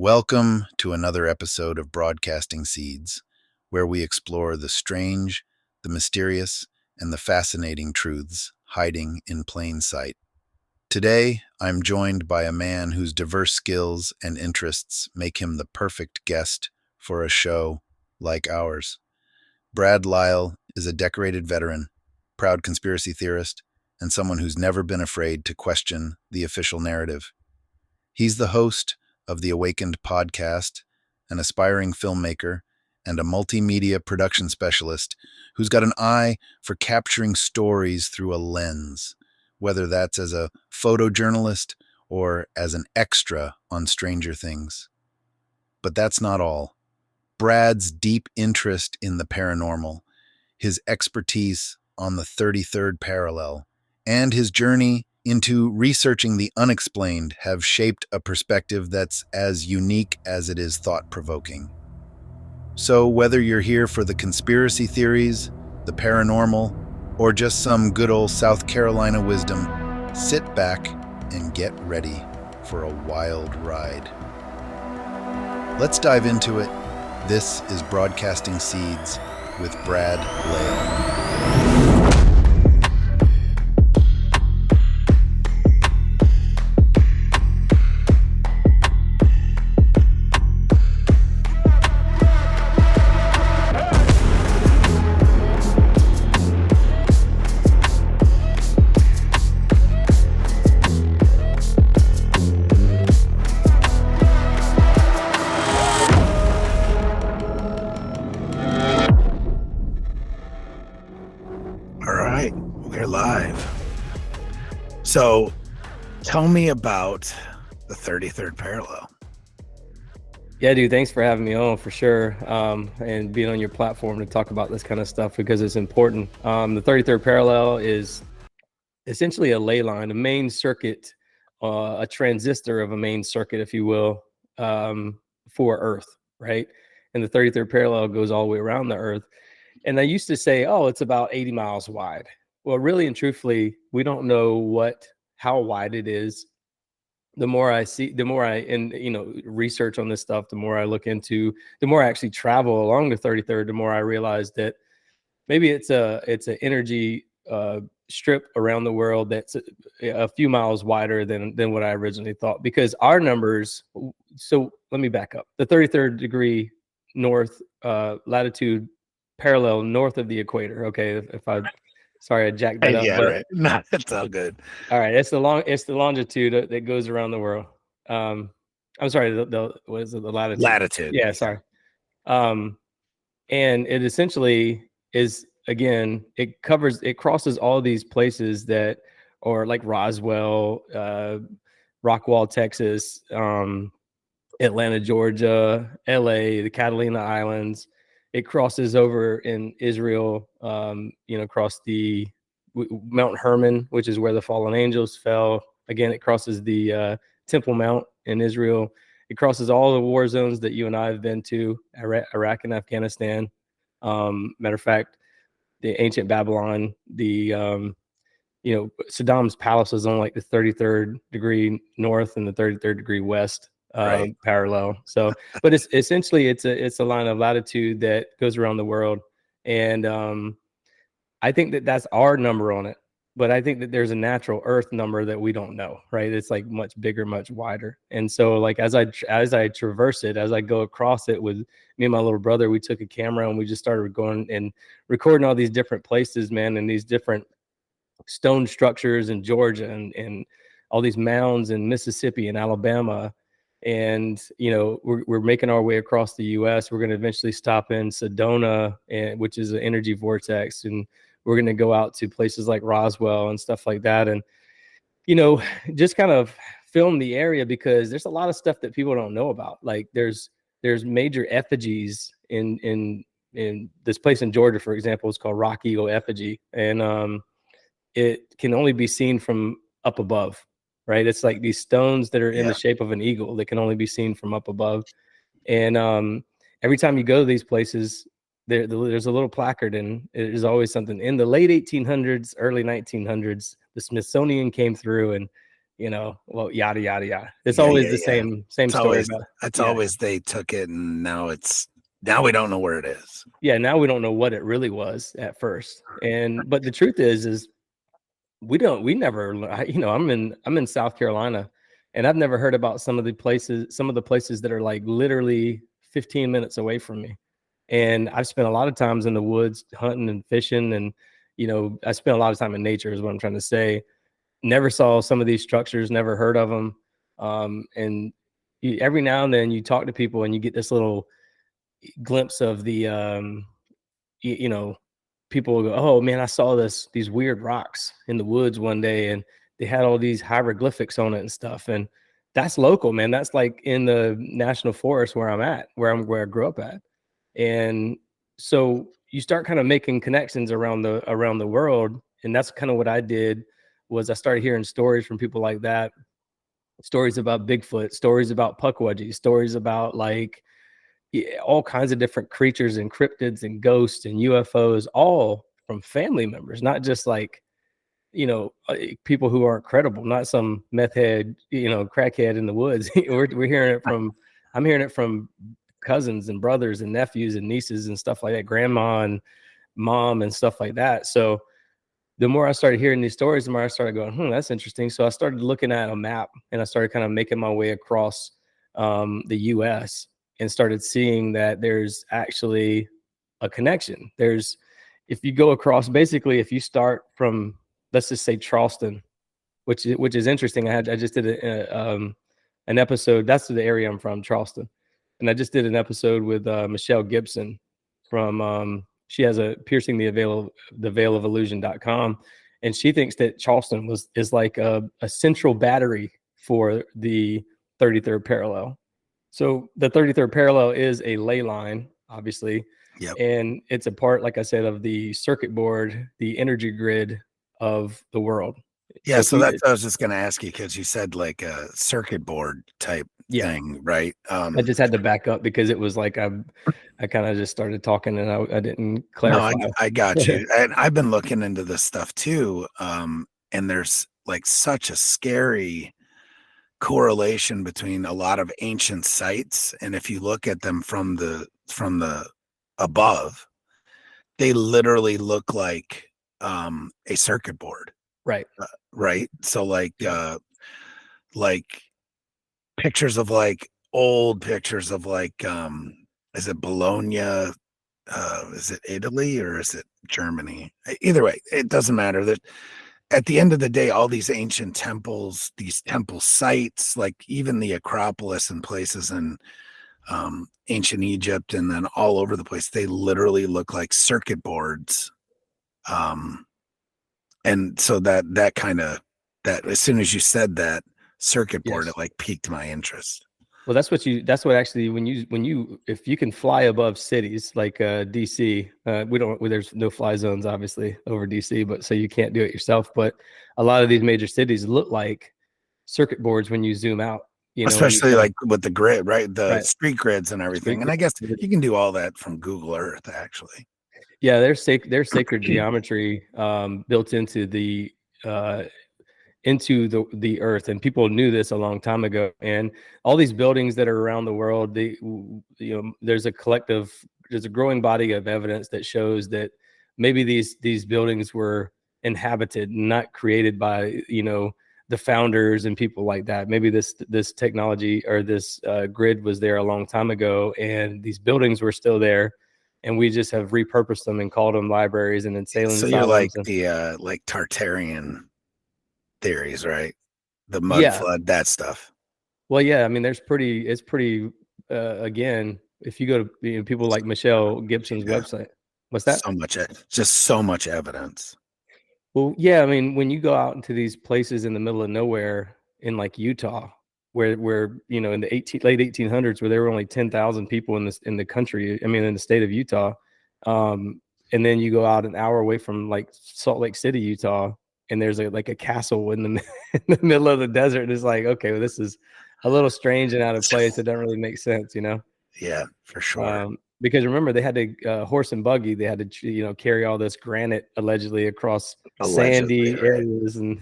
Welcome to another episode of Broadcasting Seeds, where we explore the strange, the mysterious, and the fascinating truths hiding in plain sight. Today, I'm joined by a man whose diverse skills and interests make him the perfect guest for a show like ours. Brad Lyle is a decorated veteran, proud conspiracy theorist, and someone who's never been afraid to question the official narrative. He's the host of the Awakened podcast, an aspiring filmmaker, and a multimedia production specialist who's got an eye for capturing stories through a lens, whether that's as a photojournalist or as an extra on Stranger Things. But that's not all. Brad's deep interest in the paranormal, his expertise on the 33rd parallel, and his journey into researching the unexplained have shaped a perspective that's as unique as it is thought-provoking. So whether you're here for the conspiracy theories, the paranormal, or just some good old South Carolina wisdom, sit back and get ready for a wild ride. Let's dive into it. This is Broadcasting Seeds with Brad Lyle. So tell me about the 33rd parallel. Yeah, dude, thanks for having me on for sure. And being on your platform to talk about this kind of stuff because it's important. The 33rd parallel is essentially a ley line, a main circuit, a transistor of a main circuit, if you will, for Earth, right? And the 33rd parallel goes all the way around the Earth. And I used to say, oh, it's about 80 miles wide. Well, really and truthfully, we don't know how wide it is. The more I see, the more research on this stuff, the more I look into, the more I actually travel along the 33rd, the more I realize that maybe it's an energy strip around the world that's a few miles wider than what I originally thought. Because our numbers, so let me back up. The 33rd degree north latitude parallel north of the equator. Okay, Sorry, I jacked that up. Yeah, but, right. No, that's all good. All right, it's the longitude that goes around the world. I'm sorry, what is it? The latitude. Latitude. Yeah, sorry. And it essentially is, again, it crosses all these places that are like Roswell, Rockwall, Texas, Atlanta, Georgia, LA, the Catalina Islands. It crosses over in Israel, across the Mount Hermon, which is where the fallen angels fell. Again, it crosses the Temple Mount in Israel. It crosses all the war zones that you and I have been to, Iraq and Afghanistan. Matter of fact, the ancient Babylon, Saddam's palace is on like the 33rd degree north and the 33rd degree west. Right. Parallel. So, but it's essentially it's a line of latitude that goes around the world, and I think that's our number on it. But I think that there's a natural Earth number that we don't know, right? It's like much bigger, much wider. And so, like as I traverse it, as I go across it with me and my little brother, we took a camera and we just started going and recording all these different places, man, and these different stone structures in Georgia and all these mounds in Mississippi and Alabama. And we're making our way across the U.S. We're going to eventually stop in Sedona, which is an energy vortex, and we're going to go out to places like Roswell and stuff like that, and just kind of film the area because there's a lot of stuff that people don't know about. Like there's major effigies in this place in Georgia, for example. It's called Rock Eagle Effigy, and it can only be seen from up above. Right, it's like these stones that are in the shape of an eagle that can only be seen from up above. And every time you go to these places, there's a little placard, and it is always something. In the late 1800s, early 1900s, the Smithsonian came through and well, yada yada yada. It's Yeah, always yeah, the yeah. same It's story always about. it's Yeah. always they took it and now we don't know where it is. Yeah, now we don't know what it really was at first. But the truth is we never, I'm in South Carolina, and I've never heard about some of the places that are like literally 15 minutes away from me. And I've spent a lot of times in the woods hunting and fishing, and I spent a lot of time in nature is what I'm trying to say. Never saw some of these structures, never heard of them. And every now and then you talk to people and you get this little glimpse of the people will go, oh man, I saw these weird rocks in the woods one day, and they had all these hieroglyphics on it and stuff. And that's local, man. That's like in the national forest where I'm at, where I grew up at. And so you start kind of making connections around the world. And that's kind of what I did. Was I started hearing stories from people like that, stories about Bigfoot, stories about Pukwudgie, stories about like all kinds of different creatures and cryptids and ghosts and UFOs, all from family members, not just like, people who aren't credible, not some meth head, crackhead in the woods. we're hearing it from, I'm hearing it from cousins and brothers and nephews and nieces and stuff like that, grandma and mom and stuff like that. So the more I started hearing these stories, the more I started going, that's interesting. So I started looking at a map, and I started kind of making my way across the US, and started seeing that there's actually a connection. If you go across, basically, if you start from, let's just say Charleston, which is interesting. I just did an episode. That's the area I'm from, Charleston. And I just did an episode with Michelle Gibson from, she has a Piercing the Veil of Illusion.com. And she thinks that Charleston is like a central battery for the 33rd parallel. So the 33rd parallel is a ley line, obviously. Yep. And it's a part, like I said, of the circuit board, the energy grid of the world. Yeah, so that's what I was just going to ask you, because you said like a circuit board type thing, right? I just had to back up because it was like I kind of just started talking and I didn't clarify. No, I got you. And I've been looking into this stuff too. And there's like such a scary correlation between a lot of ancient sites, and if you look at them from the above, they literally look like a circuit board. Right. Right. So like pictures of like old pictures of like is it Bologna? Is it Italy or is it Germany? Either way, it doesn't matter. That at the end of the day, all these ancient temples, these temple sites, like even the Acropolis and places in ancient Egypt and then all over the place, they literally look like circuit boards. And so that kind of, that as soon as you said that circuit board, it like piqued my interest. Well, that's what actually, if you can fly above cities like DC, there's no fly zones obviously over DC, but so you can't do it yourself. But a lot of these major cities look like circuit boards when you zoom out, especially like with the grid, right? The street grids and everything. And I guess you can do all that from Google Earth, actually. Yeah, there's sacred geometry built into the earth, and people knew this a long time ago. And all these buildings that are around the world, there's a growing body of evidence that shows that maybe these buildings were inhabited, not created by the founders and people like that. Maybe this technology or this grid was there a long time ago, and these buildings were still there, and we just have repurposed them and called them libraries and insane. So you're like the like Tartarian theories, right? The mud flood, that stuff. Well, yeah, I mean, it's pretty again, if you go to people like Michelle Gibson's website. What's that? So much evidence. Well, yeah, I mean, when you go out into these places in the middle of nowhere in like Utah, where in the late 1800s, where there were only 10,000 people in the country, I mean, in the state of Utah, and then you go out an hour away from like Salt Lake City, Utah, and there's a castle in the middle of the desert. And it's like, okay, well, this is a little strange and out of place. It doesn't really make sense, Yeah, for sure. Because remember, they had to horse and buggy. They had to, carry all this granite allegedly across sandy areas, and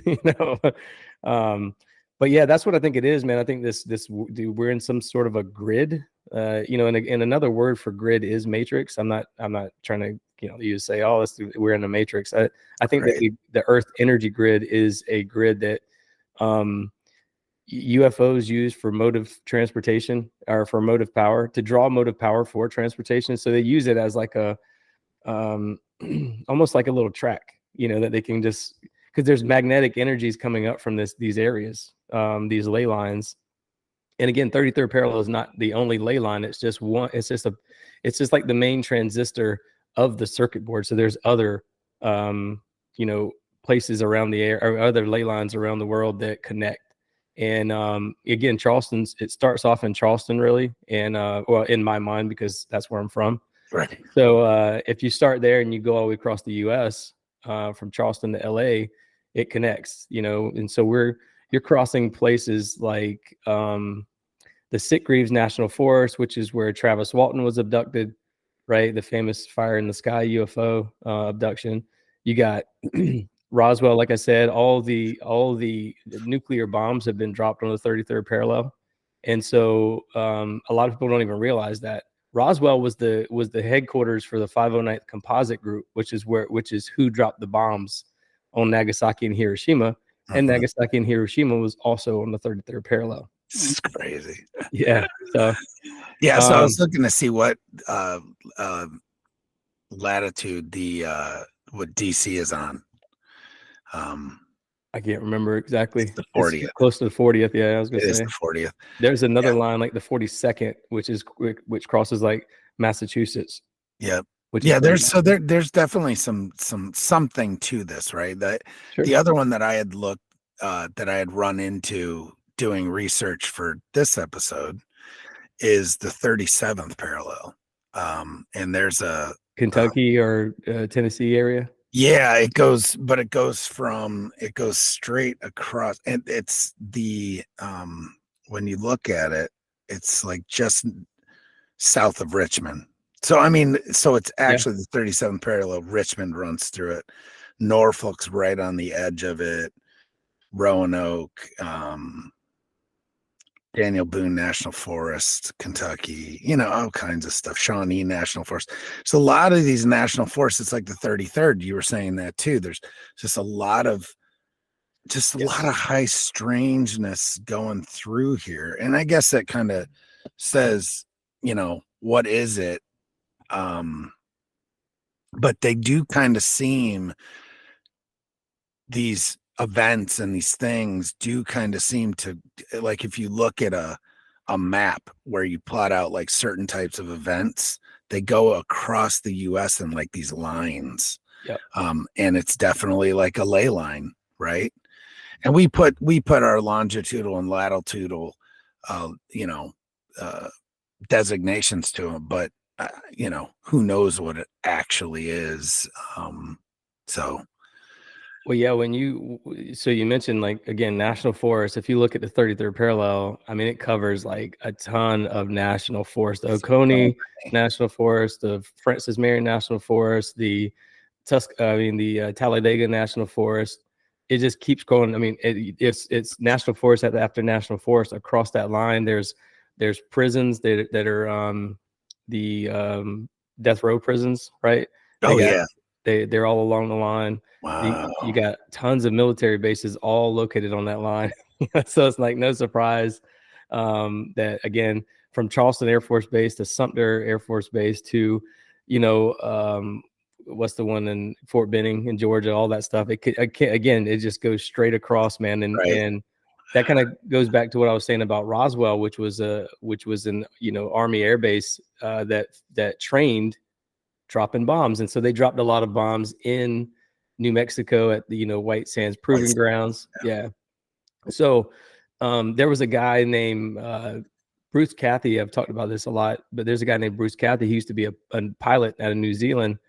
But yeah, that's what I think it is, man. I think we're in some sort of a grid. And another word for grid is matrix. I'm not trying to you say, oh, we're in a matrix. I think Right. that the Earth energy grid is a grid that UFOs use for motive transportation or for motive power, to draw motive power for transportation. So they use it as like a almost like a little track, that they can just, because there's magnetic energies coming up from these areas, these ley lines. And again, 33rd parallel is not the only ley line. It's just one. It's just like the main transistor of the circuit board. So there's other, places around the air, or other ley lines around the world that connect. And again, it starts off in Charleston, really, and well, in my mind, because that's where I'm from. Right. So if you start there and you go all the way across the U.S. From Charleston to LA, it connects, and so you're crossing places like the Sitgreaves National Forest, which is where Travis Walton was abducted, right? The famous fire in the sky UFO abduction. You got Roswell, like I said, all the nuclear bombs have been dropped on the 33rd parallel, and so a lot of people don't even realize that Roswell was the headquarters for the 509th Composite Group, which is who dropped the bombs on Nagasaki and Hiroshima. And Nagasaki and Hiroshima was also on the 33rd parallel. It's crazy. Yeah. So yeah. So I was looking to see what latitude what DC is on. I can't remember exactly. The 40th. It's close to the 40th. Yeah, I was gonna say the 40th. There's another line like the 42nd, which crosses like Massachusetts. Yep. Which there's definitely something to this, right? The other one that I had looked that I had run into doing research for this episode is the 37th parallel. And there's a Kentucky or Tennessee area. Yeah, it goes straight across, and it's the when you look at it, it's like just south of Richmond. So I mean, it's actually the 37th parallel. Richmond runs through it. Norfolk's right on the edge of it. Roanoke, Daniel Boone National Forest, Kentucky, all kinds of stuff. Shawnee National Forest. So a lot of these national forests, it's like the 33rd. You were saying that too. There's just a lot of high strangeness going through here. And I guess that kind of says, what is it? But they do kind of seem, these events and these things do kind of seem to, like, if you look at a map where you plot out like certain types of events, they go across the US in like these lines. Yep. And it's definitely like a ley line, right? And we put our longitudinal and latitudinal designations to them, but who knows what it actually is. Well, yeah, you mentioned, like, again, national forest. If you look at the 33rd parallel, I mean, it covers like a ton of national forest. The Oconee National Forest, the Francis Marion National Forest, the Talladega National Forest. It just keeps going. I mean, it's national forest after national forest across that line. There's prisons that are the death row prisons, right? They're all along the line. Wow. You got tons of military bases all located on that line. So it's like no surprise that, again, from Charleston Air Force Base to Sumter Air Force Base to, what's the one in Fort Benning in Georgia, all that stuff. It just goes straight across, man. And that kind of goes back to what I was saying about Roswell, which was an Army Air Base that trained dropping bombs. And so they dropped a lot of bombs in New Mexico at the White Sands Proving Grounds. Yeah. So there was a guy named Bruce Cathy. I've talked about this a lot, but there's a guy named Bruce Cathy. He used to be a pilot out of New Zealand.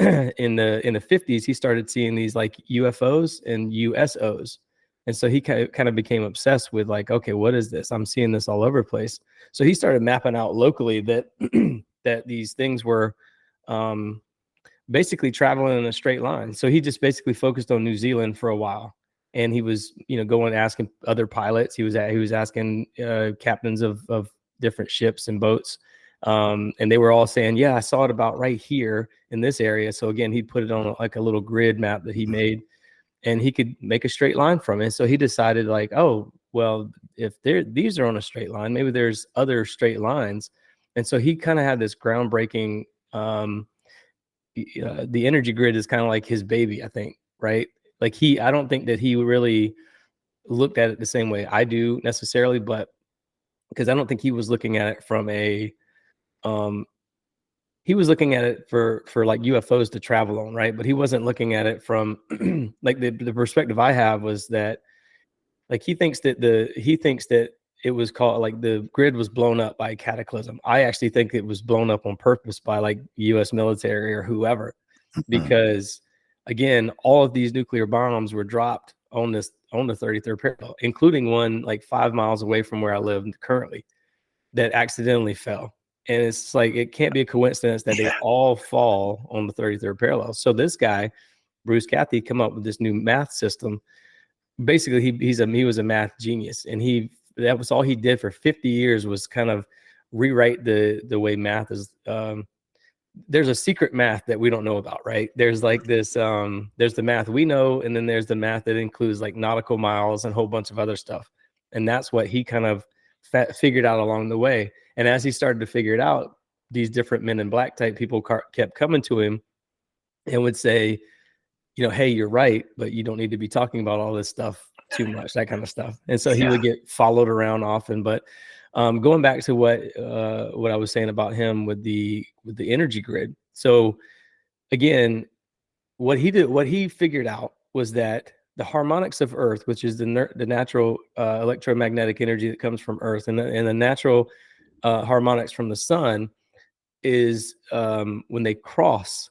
In the 50s, he started seeing these like UFOs and USOs. And so he kind of became obsessed with, like, okay, what is this? I'm seeing this all over the place. So he started mapping out locally that that these things were basically traveling in a straight line. So he just basically focused on New Zealand for a while. and he was, going asking other pilots. He was asking captains of different ships and boats, and they were all saying, yeah, I saw it about right here in this area. So again, he put it on like a little grid map that he made, and he could make a straight line from it. So he decided, like, oh, well, if these are on a straight line, maybe there's other straight lines. And so he kind of had this groundbreaking, the energy grid is kind of like his baby, I think, right? Like I don't think that he really looked at it the same way I do necessarily, but because I don't think he was looking at it from he was looking at it for like UFOs to travel on, right? But he wasn't looking at it from like the perspective I have was that, like, he thinks that it was called, like, the grid was blown up by a cataclysm. I actually think it was blown up on purpose by like US military or whoever, because again, all of these nuclear bombs were dropped on the 33rd parallel, including one like 5 miles away from where I live currently that accidentally fell. And it's like, it can't be a coincidence that they all fall on the 33rd parallel. So this guy, Bruce Cathy, come up with this new math system. Basically, he was a math genius, and that was all he did for 50 years was kind of rewrite the way math is. There's a secret math that we don't know about, right? There's like this, there's the math we know, and then there's the math that includes like nautical miles and a whole bunch of other stuff. And that's what he kind of figured out along the way. And as he started to figure it out, these different Men in Black type people kept coming to him and would say, hey, you're right, but you don't need to be talking about all this stuff too much, that kind of stuff. And so he would get followed around often. But going back to what I was saying about him with the energy grid. So again, what he figured out was that the harmonics of Earth, which is the natural electromagnetic energy that comes from Earth, and the natural harmonics from the sun, is when they cross,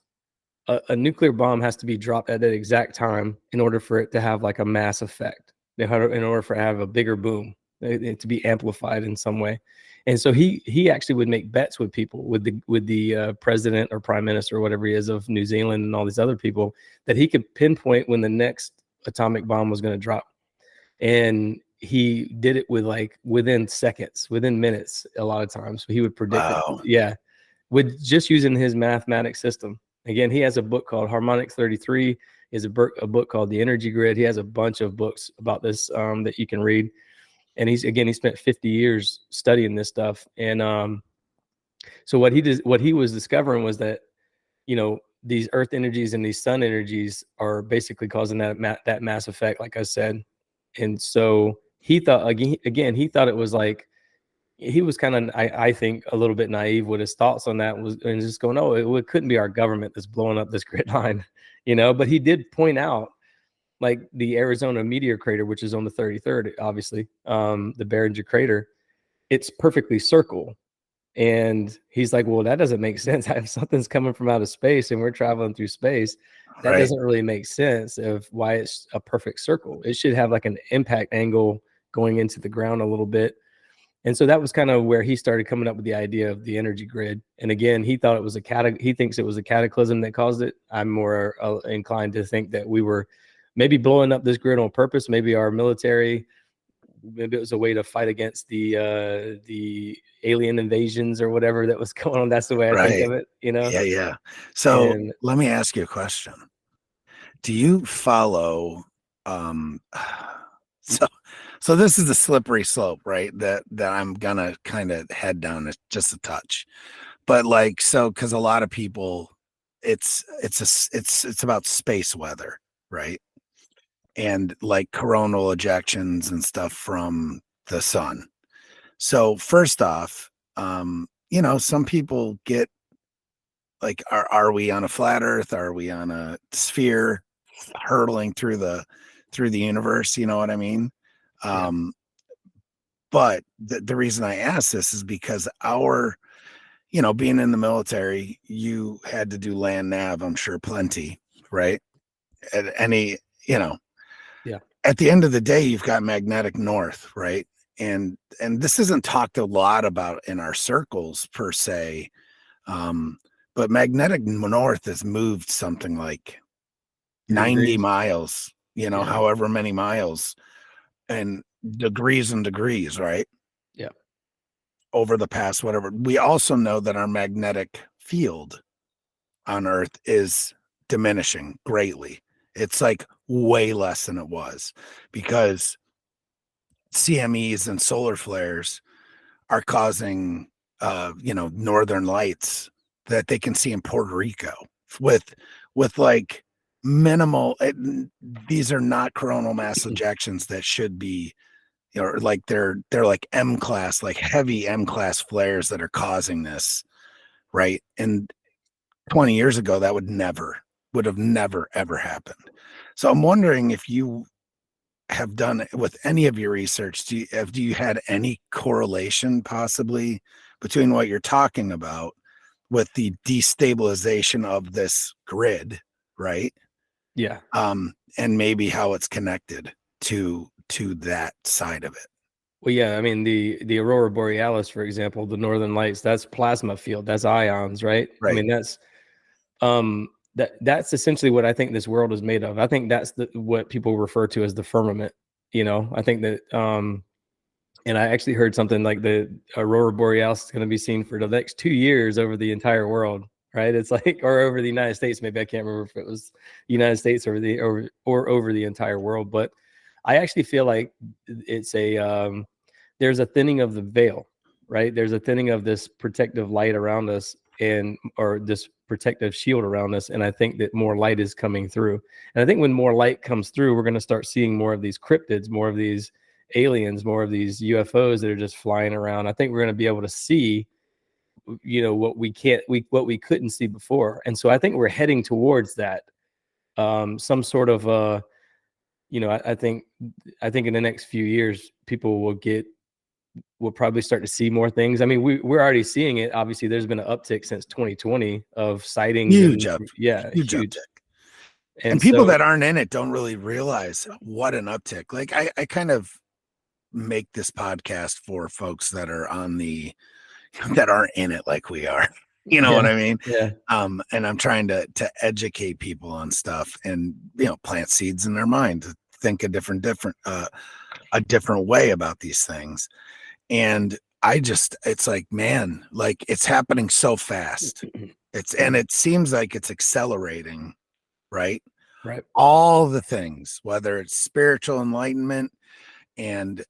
a nuclear bomb has to be dropped at that exact time in order for it to have like a mass effect, in order for it to have a bigger boom, to be amplified in some way. And so he actually would make bets with people, with the president or prime minister or whatever he is of New Zealand and all these other people, that he could pinpoint when the next atomic bomb was going to drop. And he did it within seconds, within minutes, a lot of times. So he would predict it. Yeah, with just using his mathematics system. Again, he has a book called Harmonic 33. He has a book called The Energy Grid. He has a bunch of books about this that you can read. And he spent 50 years studying this stuff. And so what he was discovering was that, these earth energies and these sun energies are basically causing that mass effect, like I said. And so he thought, again, he thought it was like, he was kind of, I think, a little bit naive with his thoughts on that, and just going, oh, it couldn't be our government that's blowing up this grid line, but he did point out, like, the Arizona meteor crater, which is on the 33rd, obviously, the Barringer crater, it's perfectly circle. And he's like, well, that doesn't make sense. If something's coming from outer space and we're traveling through space, that doesn't really make sense of why it's a perfect circle. It should have like an impact angle going into the ground a little bit. And so that was kind of where he started coming up with the idea of the energy grid. And again, he thought it was he thinks it was a cataclysm that caused it. I'm more inclined to think that we were maybe blowing up this grid on purpose. Maybe our military, maybe it was a way to fight against the alien invasions or whatever that was going on. That's the way I think of it, Yeah. So let me ask you a question. Do you follow so this is a slippery slope, right? That I'm gonna kind of head down just a touch. But like, so, because a lot of people, it's about space weather, right? And like coronal ejections and stuff from the sun. So first off, some people get like, are we on a flat Earth? Are we on a sphere hurtling through the universe? You know what I mean? But the reason I ask this is because being in the military, you had to do land nav, I'm sure, plenty, right? At any, at the end of the day, you've got magnetic north, right? And this isn't talked a lot about in our circles per se. But magnetic north has moved something like 90 miles Yeah. however many miles and degrees, right? Yeah. Over the past, whatever. We also know that our magnetic field on Earth is diminishing greatly. It's like way less than it was because CMEs and solar flares are causing, northern lights that they can see in Puerto Rico with like minimal. These are not coronal mass ejections that should be, or like they're like M class, like heavy M class flares that are causing this, right? And 20 years ago, that would have never ever happened. So I'm wondering if you have done it with any of your research. Do you had any correlation possibly between what you're talking about with the destabilization of this grid, right? Yeah. And maybe how it's connected to that side of it. Well, yeah, I mean the aurora borealis, for example, the northern lights, that's plasma field, that's ions, right? I Right. mean, that's essentially what I think this world is made of. I think that's what people refer to as the firmament. I think that and I actually heard something like the aurora borealis is going to be seen for the next 2 years over the entire world, right? It's like, or over the United States. Maybe I can't remember if it was United States or over the entire world, but I actually feel like it's there's a thinning of the veil, right? There's a thinning of this protective light around us or this protective shield around us. And I think that more light is coming through. And I think when more light comes through, we're going to start seeing more of these cryptids, more of these aliens, more of these UFOs that are just flying around. I think we're going to be able to see, what we couldn't see before. And so I think we're heading towards that. Some sort of, I think in the next few years, people will probably start to see more things. I mean, we're already seeing it. Obviously, there's been an uptick since 2020 of sightings. Huge Huge uptick. And people so, that aren't in it don't really realize what an uptick. Like I kind of make this podcast for folks that are that aren't in it like we are. You know what I mean? Yeah. And I'm trying to educate people on stuff and, plant seeds in their mind to think a different way about these things. And it's like, man, like it's happening so fast. It seems like it's accelerating, right? Right. All the things, whether it's spiritual enlightenment and,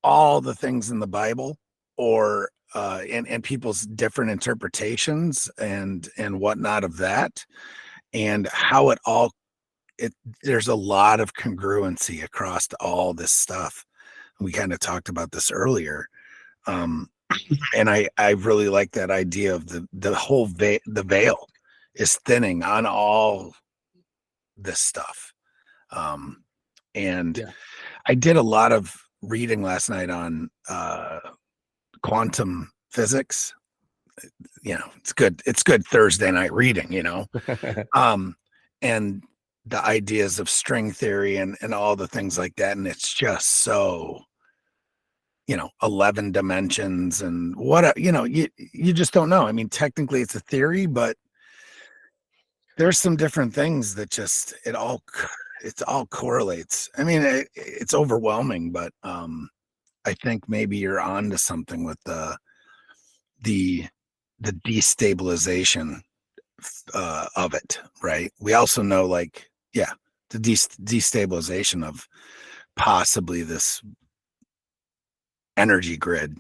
all the things in the Bible or, and people's different interpretations and whatnot of that, and how there's a lot of congruency across all this stuff. We kind of talked about this earlier. And I really like that idea of the whole the veil is thinning on all this stuff. And I did a lot of reading last night on quantum physics. It's good Thursday night reading, and the ideas of string theory and all the things like that. And it's just so, 11 dimensions and what, you just don't know. I mean, technically it's a theory, but there's some different things that just, it all correlates. I mean, it's overwhelming, but I think maybe you're onto something with the destabilization of it, right? We also know, like, the destabilization of possibly this energy grid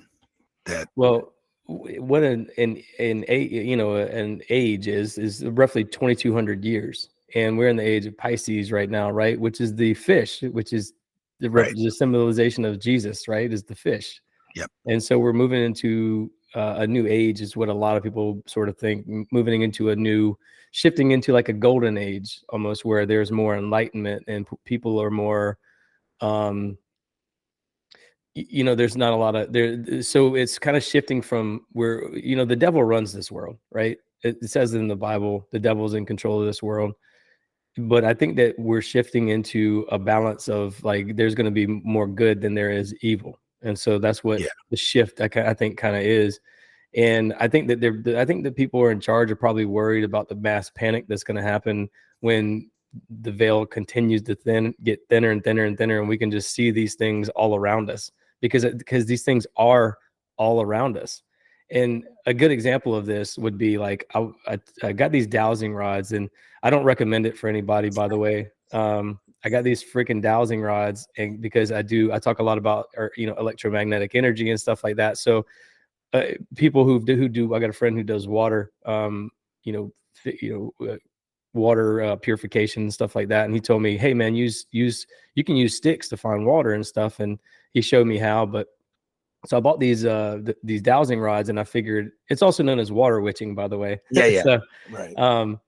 that. Well, what an age is roughly 2,200 years, and we're in the age of Pisces right now, right? Which is the fish, which is the symbolization of Jesus, right? Is the fish. Yep. And so we're moving into a new age, is what a lot of people sort of think, shifting into like a golden age almost, where there's more enlightenment and people are more, there's not a lot of there. So it's kind of shifting from where, the devil runs this world, right? It says in the Bible, the devil's in control of this world. But I think that we're shifting into a balance of, like, there's going to be more good than there is evil. And so that's what the shift I think kind of is. And I think that people who are in charge are probably worried about the mass panic that's going to happen when the veil continues to get thinner and thinner and thinner, and we can just see these things all around us because these things are all around us. And a good example of this would be like I got these dowsing rods, and I don't recommend it for anybody, by the way. I got these freaking dowsing rods, and because I talk a lot about, electromagnetic energy and stuff like that. So people who do, I got a friend who does water, water purification and stuff like that. And he told me, hey man, you can use sticks to find water and stuff. And he showed me how, so I bought these dowsing rods, and I figured it's also known as water witching, by the way. Yeah. So, Right.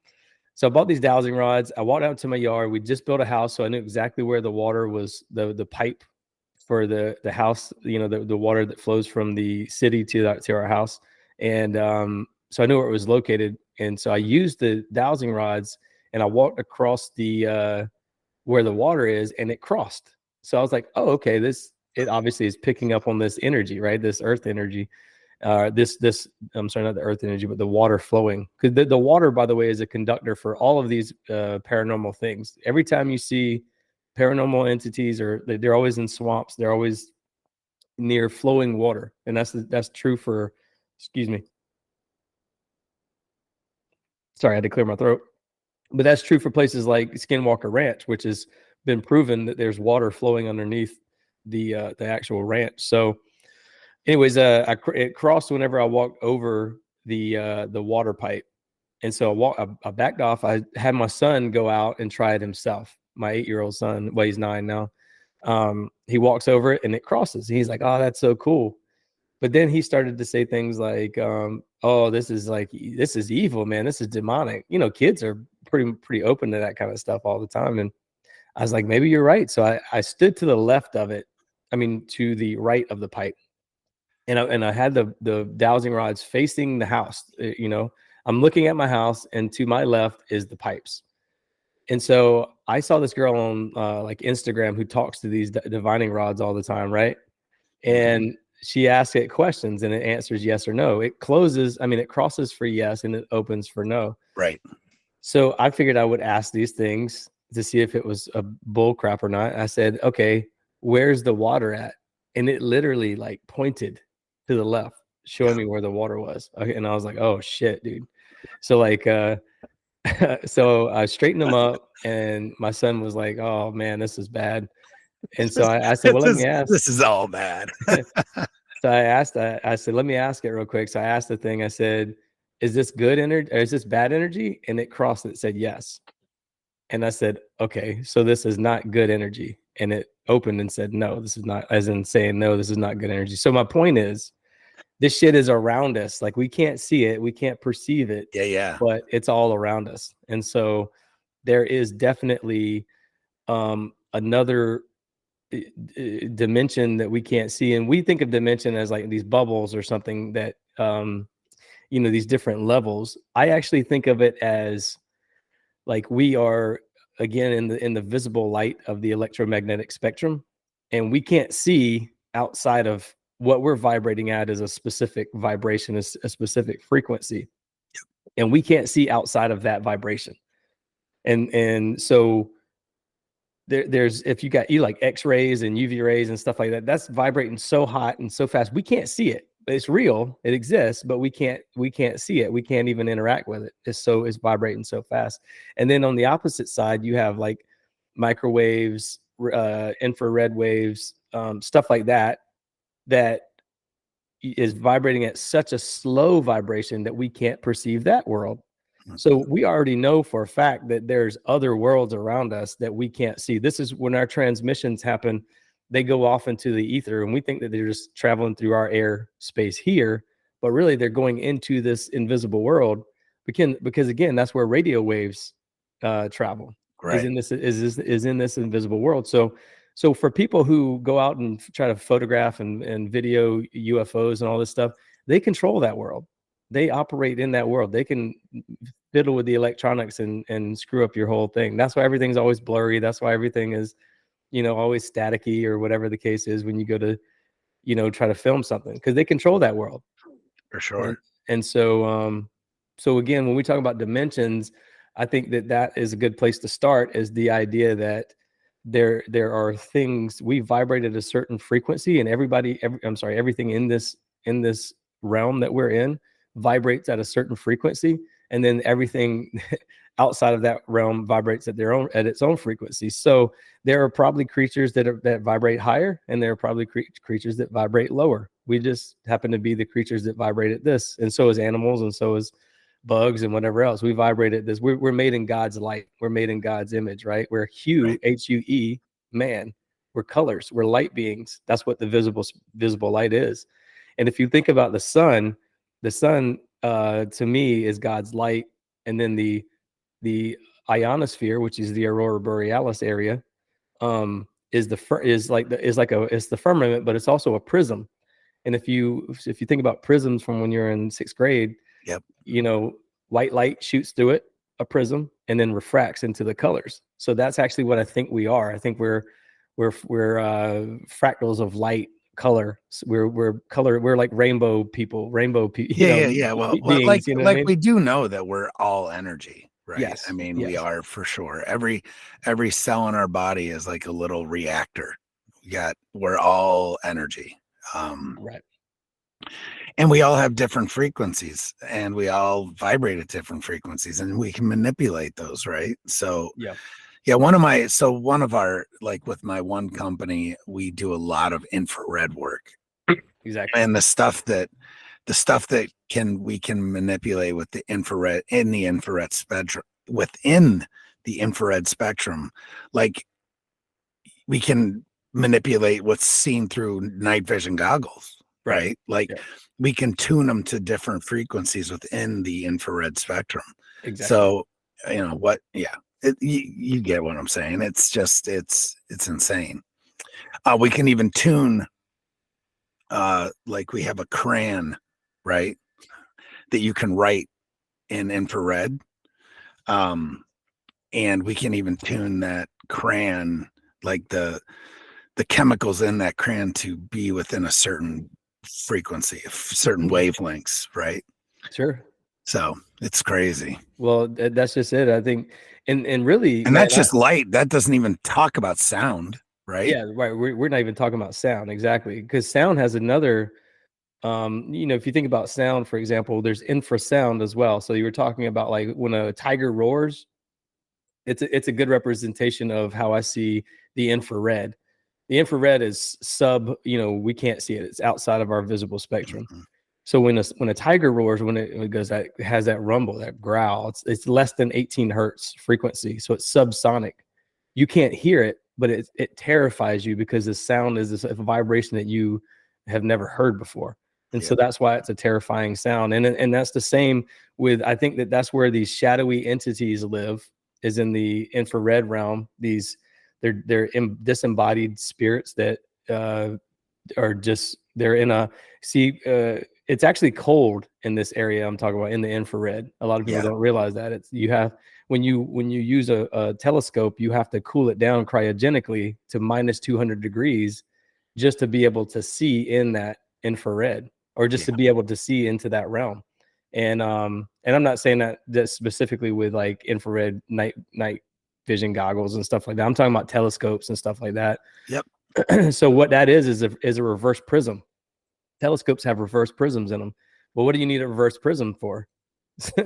So I bought these dowsing rods. I walked out to my yard. We just built a house, so I knew exactly where the water was, the pipe for the house, the water that flows from the city to our house. And so I knew where it was located. And so I used the dowsing rods, and I walked across the where the water is, and it crossed. So I was like, oh, okay, it obviously is picking up on this energy, right? This earth energy. I'm sorry, not the earth energy, but the water flowing. Because the water, by the way, is a conductor for all of these paranormal things. Every time you see paranormal entities, or they're always in swamps, they're always near flowing water, and that's true for. Excuse me. Sorry, I had to clear my throat. But that's true for places like Skinwalker Ranch, which has been proven that there's water flowing underneath the actual ranch. So anyways, it crossed whenever I walked over the water pipe. And so I backed off. I had my son go out and try it himself. My 8-year-old son, well, he's 9 now. He walks over it, and it crosses. He's like, oh, that's so cool. But then he started to say things like, oh, this is evil, man. This is demonic. Kids are pretty open to that kind of stuff all the time. And I was like, maybe you're right. So I stood to the left of it. I mean, to the right of the pipe. And I had the dowsing rods facing the house. I'm looking at my house, and to my left is the pipes. And so I saw this girl on like Instagram who talks to these divining rods all the time, right? And she asks it questions, and it answers yes or no. It crosses for yes, and it opens for no. Right. So I figured I would ask these things to see if it was a bull crap or not. I said, okay, where's the water at? And it literally like pointed to the left, showing me where the water was. Okay, and I was like, oh shit, dude. So like so I straightened them up, and my son was like, oh man, this is bad. And so I said, well, let me ask. This is all bad. So I said, let me ask it real quick. So I asked the thing, I said, is this good energy or is this bad energy? And it crossed and it said yes. And I said, okay, so this is not good energy. And it opened and said, no, this is not, as in saying, no, this is not good energy. So my point is, this shit is around us. Like, we can't see it, we can't perceive it. Yeah. But it's all around us. And so there is definitely another dimension that we can't see. And we think of dimension as like these bubbles or something that, these different levels. I actually think of it as like we are, again, in the visible light of the electromagnetic spectrum, and we can't see outside of what we're vibrating at is a specific vibration, is a specific frequency, and we can't see outside of that vibration. And so there's, if you like X-rays and UV rays and stuff like that, that's vibrating so hot and so fast, we can't see it. It's real, it exists, but we can't see it. We can't even interact with it. It's vibrating so fast. And then on the opposite side, you have like microwaves, infrared waves, stuff like that is vibrating at such a slow vibration that we can't perceive that world. So we already know for a fact that there's other worlds around us that we can't see. This is when our transmissions happen. They go off into the ether, and we think that they're just traveling through our air space here, but really they're going into this invisible world. Because again, that's where radio waves travel. Right. Is in this invisible world. So for people who go out and try to photograph and video UFOs and all this stuff, they control that world. They operate in that world. They can fiddle with the electronics and screw up your whole thing. That's why everything's always blurry. That's why everything is, always staticky or whatever the case is when you go to, try to film something, because they control that world. For sure. And so again, when we talk about dimensions, I think that that is a good place to start, is the idea that there are things, we vibrate at a certain frequency, and everything in this realm that we're in vibrates at a certain frequency, and then everything outside of that realm vibrates at its own frequency. So there are probably creatures that vibrate higher, and there are probably creatures that vibrate lower. We just happen to be the creatures that vibrate at this, and so is animals, and so is bugs and whatever else. We vibrate at this. We're made in God's light. We're made in God's image, right? We're hue, Right. Hue, man. We're colors. We're light beings. That's what the visible light is. And if you think about the sun to me is God's light, and then the ionosphere, which is the aurora borealis area, is the firmament, but it's also a prism. And if you think about prisms from when you're in 6th grade, Yep. White light shoots through it, a prism, and then refracts into the colors. So that's actually what I think we are. I think we're fractals of light, color. We're color. We're like rainbow people. Yeah. Well, beings, like you know what I mean? we do know that we're all energy, right? Yes, I mean, we yes. are for sure. Every cell in our body is like a little reactor. We're all energy. Right. And we all have different frequencies, and we all vibrate at different frequencies, and we can manipulate those, right? So yeah, one of our, like with my one company, we do a lot of infrared work. Exactly. And the stuff that we can manipulate with the infrared, in the infrared spectrum, within the infrared spectrum, like we can manipulate what's seen through night vision goggles, right? Like we can tune them to different frequencies within the infrared spectrum. Exactly. So, you get what I'm saying. It's just, it's insane. We can even tune, like we have a crayon, right, that you can write in infrared. And we can even tune that crayon, like the chemicals in that crayon, to be within a certain frequency, certain wavelengths, right? Sure. So it's crazy. Well, that's just it. I think, and really, and that's just light. That doesn't even talk about sound, right? Yeah, right. We're not even talking about sound, exactly, because sound has another. If you think about sound, for example, there's infrasound as well. So you were talking about like when a tiger roars, it's a good representation of how I see the infrared. The infrared is we can't see it. It's outside of our visible spectrum. Mm-hmm. So when a tiger roars, when it goes, that has that rumble, that growl, it's less than 18 hertz frequency. So it's subsonic. You can't hear it, but it terrifies you, because the sound is a vibration that you have never heard before. And so that's why it's a terrifying sound. And that's the same with, I think that's where these shadowy entities live, is in the infrared realm. They're disembodied spirits that are just, they're in a, it's actually cold in this area I'm talking about, in the infrared. A lot of people don't realize that. When you use a telescope, you have to cool it down cryogenically to minus 200 degrees just to be able to see in that infrared, or just to be able to see into that realm. And I'm not saying that specifically with like infrared night vision goggles and stuff like that. I'm talking about telescopes and stuff like that. Yep. So what that is a reverse prism. Telescopes have reverse prisms in them. Well, what do you need a reverse prism for?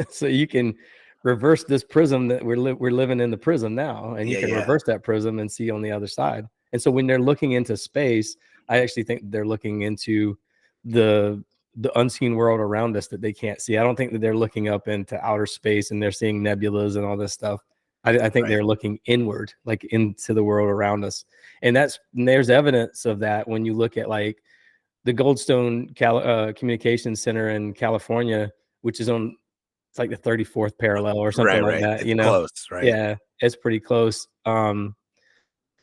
So you can reverse this prism that we're living in the prism now, and you can reverse that prism and see on the other side. And so when they're looking into space, I actually think they're looking into the unseen world around us that they can't see. I don't think that they're looking up into outer space and they're seeing nebulas and all this stuff. I think they're looking inward, like into the world around us. And there's evidence of that when you look at like the Goldstone Communications Center in California, which is on, it's like the 34th parallel or something like that. It's close, right? Yeah, it's pretty close. And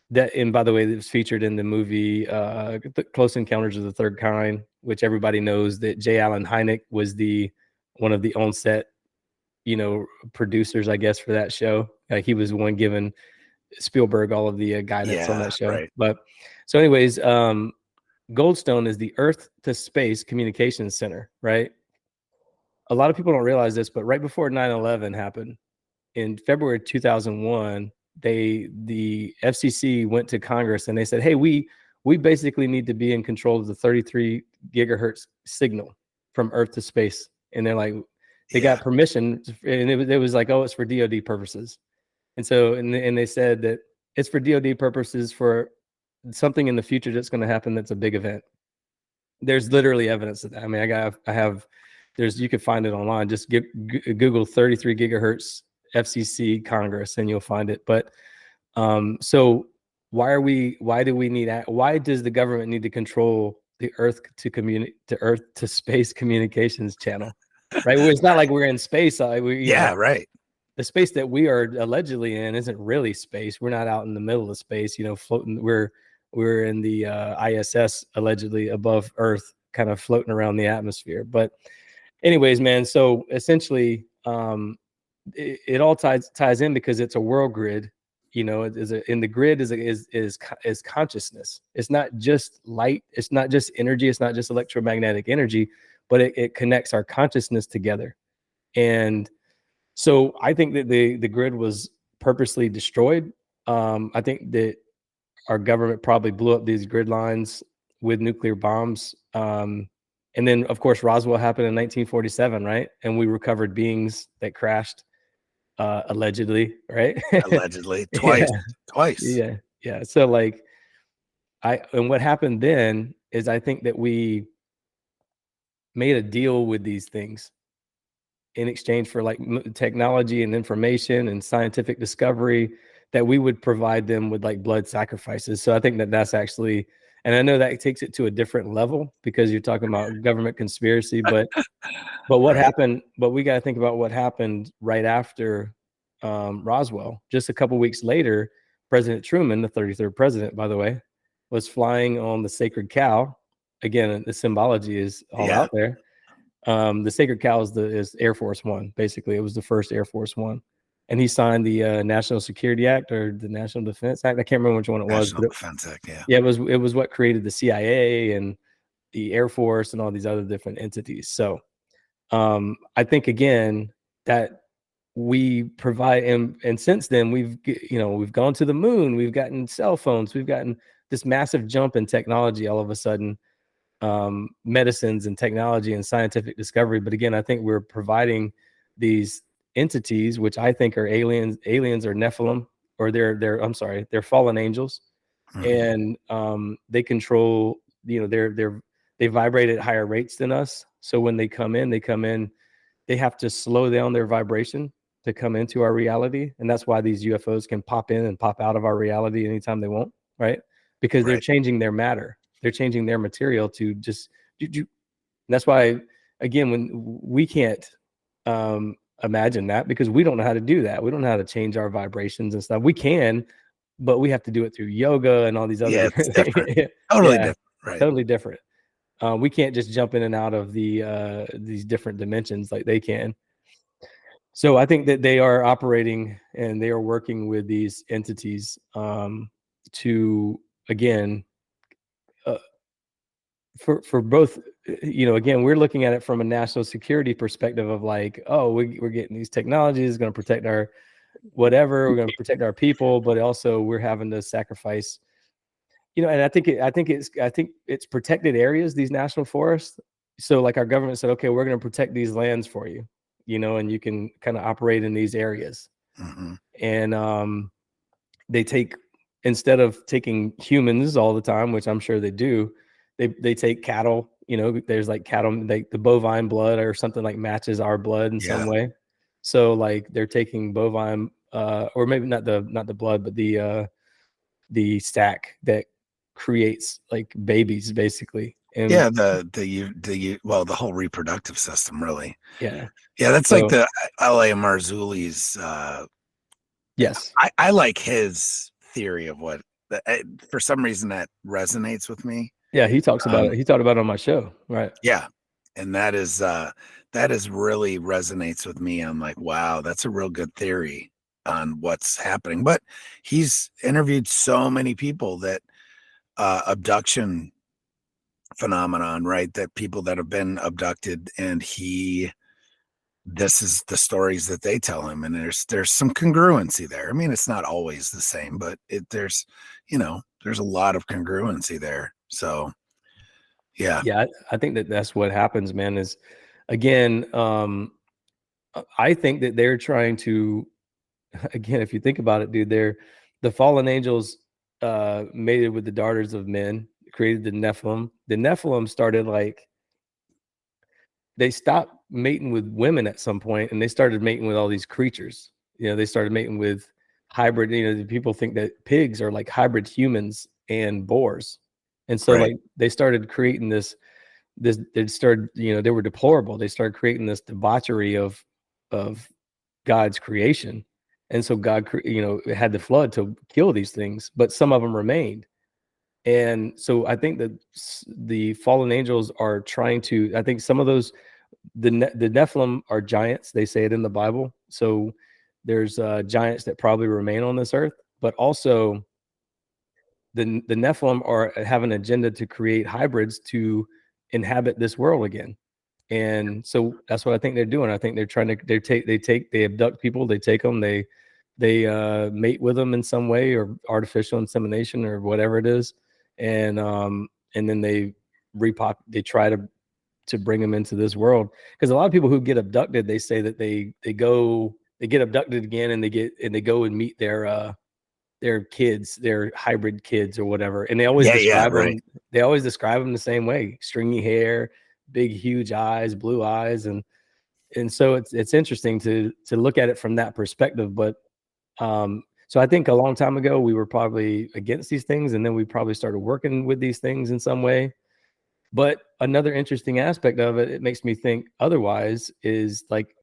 by the way, it was featured in the movie Close Encounters of the Third Kind, which everybody knows that J. Allen Hynek was one of the on-set, producers, I guess, for that show. He was the one giving Spielberg all of the guidance on that show. Right. But so anyways, Goldstone is the Earth to Space Communications Center, right? A lot of people don't realize this, but right before 9/11 happened in February 2001, the FCC went to Congress and they said, hey, we basically need to be in control of the 33 gigahertz signal from Earth to space. And they're like, they got permission, and it was like, oh, it's for DoD purposes. And so, and they said that it's for DoD purposes for something in the future that's going to happen. That's a big event. There's literally evidence of that. I mean, I have, you can find it online. Just Google 33 gigahertz FCC Congress and you'll find it. But so why do we need that? Why does the government need to control the Earth to space communications channel? Right. Well, it's not like we're in space. Right. The space that we are allegedly in isn't really space. We're not out in the middle of space, floating. We're in the ISS, allegedly above Earth, kind of floating around the atmosphere. But anyways, man, so essentially it all ties in because it's a world grid. In the grid is consciousness. It's not just light, it's not just energy, it's not just electromagnetic energy, but it connects our consciousness together. And so I think that the grid was purposely destroyed. I think that our government probably blew up these grid lines with nuclear bombs. And then, of course, Roswell happened in 1947, right? And we recovered beings that crashed, allegedly, right? Allegedly, twice. Yeah. So, and what happened then is I think that we made a deal with these things in exchange for technology and information and scientific discovery, that we would provide them with blood sacrifices. So I think that that's actually, and I know that takes it to a different level because you're talking about government conspiracy, but what happened, but we got to think about what happened right after Roswell. Just a couple weeks later, President Truman, the 33rd president, by the way, was flying on the sacred cow. Again, the symbology is all out there. The sacred cow is Air Force One. Basically, it was the first Air Force One, and he signed the National Security Act or the National Defense Act. I can't remember which one it was. National Defense Act, it was what created the CIA and the Air Force and all these other different entities. So, I think again that we provide, and since then we've gone to the moon. We've gotten cell phones. We've gotten this massive jump in technology all of a sudden. Medicines and technology and scientific discovery. But again, I think we're providing these entities, which I think are aliens or Nephilim, or they're fallen angels. And they control, they vibrate at higher rates than us. So when they come in, they have to slow down their vibration to come into our reality. And that's why these UFOs can pop in and pop out of our reality anytime they want, right? Because they're changing their matter. They're changing their material to just and that's why, again, when we can't imagine that, because we don't know how to do that. We don't know how to change our vibrations and stuff. We can, but we have to do it through yoga and all these other different things. Totally different. Right. Totally different. We can't just jump in and out of these different dimensions like they can. So I think that they are operating and they are working with these entities to, again, for both, again, we're looking at it from a national security perspective of we're getting these technologies, going to protect our whatever, we're going to protect our people, but also we're having to sacrifice, and I think it's protected areas, these national forests. So our government said, okay, we're going to protect these lands for you, and you can kind of operate in these areas. And they take, instead of taking humans all the time, which I'm sure they do, they take cattle. There's cattle, the bovine blood or something matches our blood in some way. So they're taking bovine, or maybe not the blood, but the stack that creates babies, basically. And the whole reproductive system, really. That's so, the L.A. Marzulli's. Yes, I like his theory of what. For some reason, that resonates with me. Yeah, he talks about it. He talked about it on my show, right? Yeah, and that is really resonates with me. I'm like, wow, that's a real good theory on what's happening. But he's interviewed so many people that abduction phenomenon, right? That people that have been abducted, and he this is the stories that they tell him, and there's some congruency there. I mean, it's not always the same, but there's there's a lot of congruency there. So yeah. I think that that's what happens, man. Is again, I think that they're trying to, again, if you think about it, dude, the fallen angels mated with the daughters of men, created the Nephilim. The Nephilim started like, they stopped mating with women at some point, and they started mating with all these creatures. They started mating with hybrid. People think that pigs are like hybrid humans and boars, and so like they started creating this. They started, they were deplorable. They started creating this debauchery of God's creation, and so God, had the flood to kill these things, but some of them remained. And so I think that the fallen angels are trying to, I think some of those, the Nephilim are giants. They say it in the Bible. So there's giants that probably remain on this earth, but also the Nephilim have an agenda to create hybrids to inhabit this world again. And so that's what I think they're doing. I think they're trying to, they abduct people, they take them, they mate with them in some way, or artificial insemination or whatever it is. And then they try to bring them into this world. Because a lot of people who get abducted, they say that they get abducted again, and they go and meet their kids, their hybrid kids or whatever. And they always describe them. They always describe them the same way: stringy hair, big, huge eyes, blue eyes. And so it's interesting to look at it from that perspective. But so I think a long time ago, we were probably against these things, and then we probably started working with these things in some way. But another interesting aspect of it makes me think otherwise, is like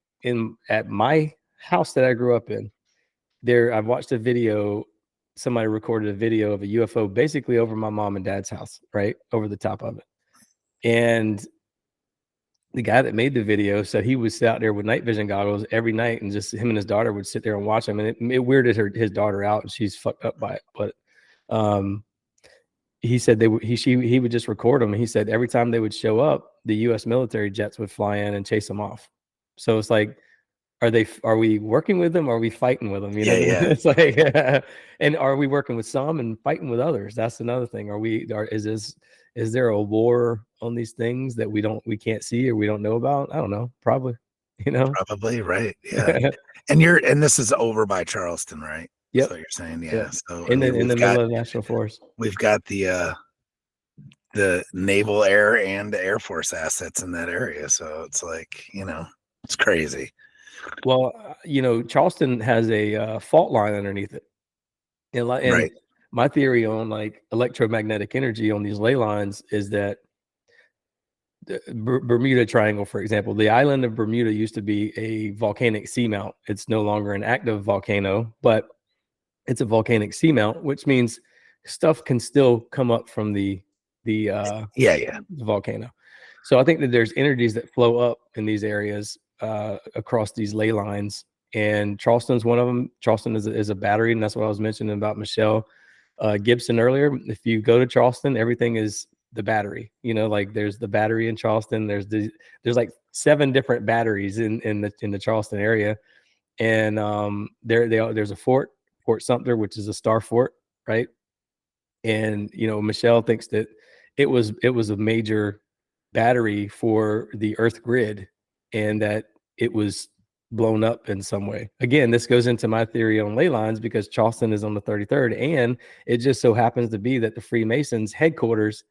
at my house that I grew up in, I've watched a video, somebody recorded a video of a UFO basically over my mom and dad's house, right over the top of it. And the guy that made the video said he would sit out there with night vision goggles every night, and just him and his daughter would sit there and watch him. And it weirded his daughter out, and she's fucked up by it. But he said he would just record them. And he said every time they would show up, the U.S. military jets would fly in and chase them off. So it's like, are we working with them? Or are we fighting with them? It's like, and are we working with some and fighting with others? That's another thing. Is there a war on these things that we can't see or we don't know about? I don't know. Probably, Probably, right. Yeah. and this is over by Charleston, right? Yep. That's what you're saying. Yeah. So in the middle of the National Forest. We've got the naval, air, and Air Force assets in that area. So it's like, it's crazy. Well, Charleston has a fault line underneath it. And right. My theory on like electromagnetic energy on these ley lines is that the Bermuda Triangle, for example, the island of Bermuda used to be a volcanic seamount. It's no longer an active volcano, but it's a volcanic seamount, which means stuff can still come up from the volcano. So I think that there's energies that flow up in these areas across these ley lines, and Charleston's one of them. Charleston is a battery, and that's what I was mentioning about Michelle Gibson earlier. If you go to Charleston, everything is the battery. Like there's the battery in Charleston. There's like 7 different batteries in the Charleston area, and there's a Fort Sumter, which is a star fort, right? And Michelle thinks that it was a major battery for the Earth grid, and that it was blown up in some way. Again, this goes into my theory on ley lines, because Charleston is on the 33rd, and it just so happens to be that the Freemasons headquarters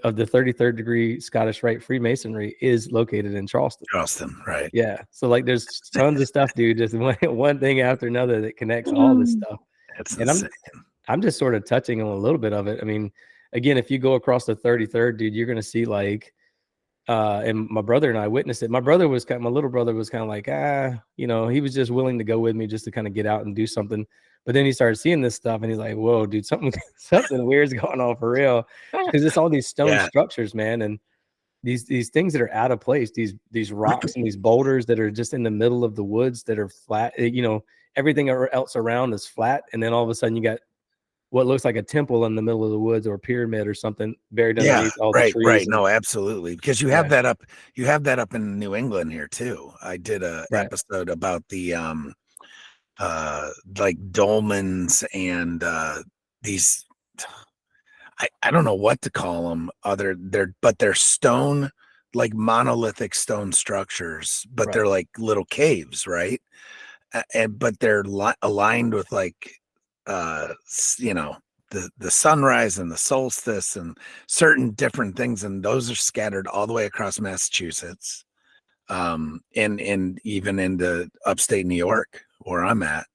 of the 33rd degree Scottish Rite Freemasonry is located in Charleston. Right. Yeah. So like there's tons of stuff, dude, just one thing after another that connects all this stuff. That's and insane. I'm just sort of touching on a little bit of it. I mean, again, if you go across the 33rd, dude, you're going to see like, and my brother and I witnessed it. My little brother was kind of like, he was just willing to go with me just to kind of get out and do something. But then he started seeing this stuff, and he's like, whoa, dude, something weird's going on for real. Because it's all these stone structures, man. And these things that are out of place, these rocks and these boulders that are just in the middle of the woods that are flat, everything else around is flat. And then all of a sudden you got what looks like a temple in the middle of the woods or a pyramid or something buried Yeah, underneath all the right, trees. right. and- No, absolutely. Because you have that up. You have that up in New England here too. I did a Right. episode about the like dolmens and these. I don't know what to call them. They're stone, like monolithic stone structures, but Right. they're like little caves, right? But they're aligned with like you know, the sunrise and the solstice and certain different things, and those are scattered all the way across Massachusetts, and even into upstate New York where I'm at,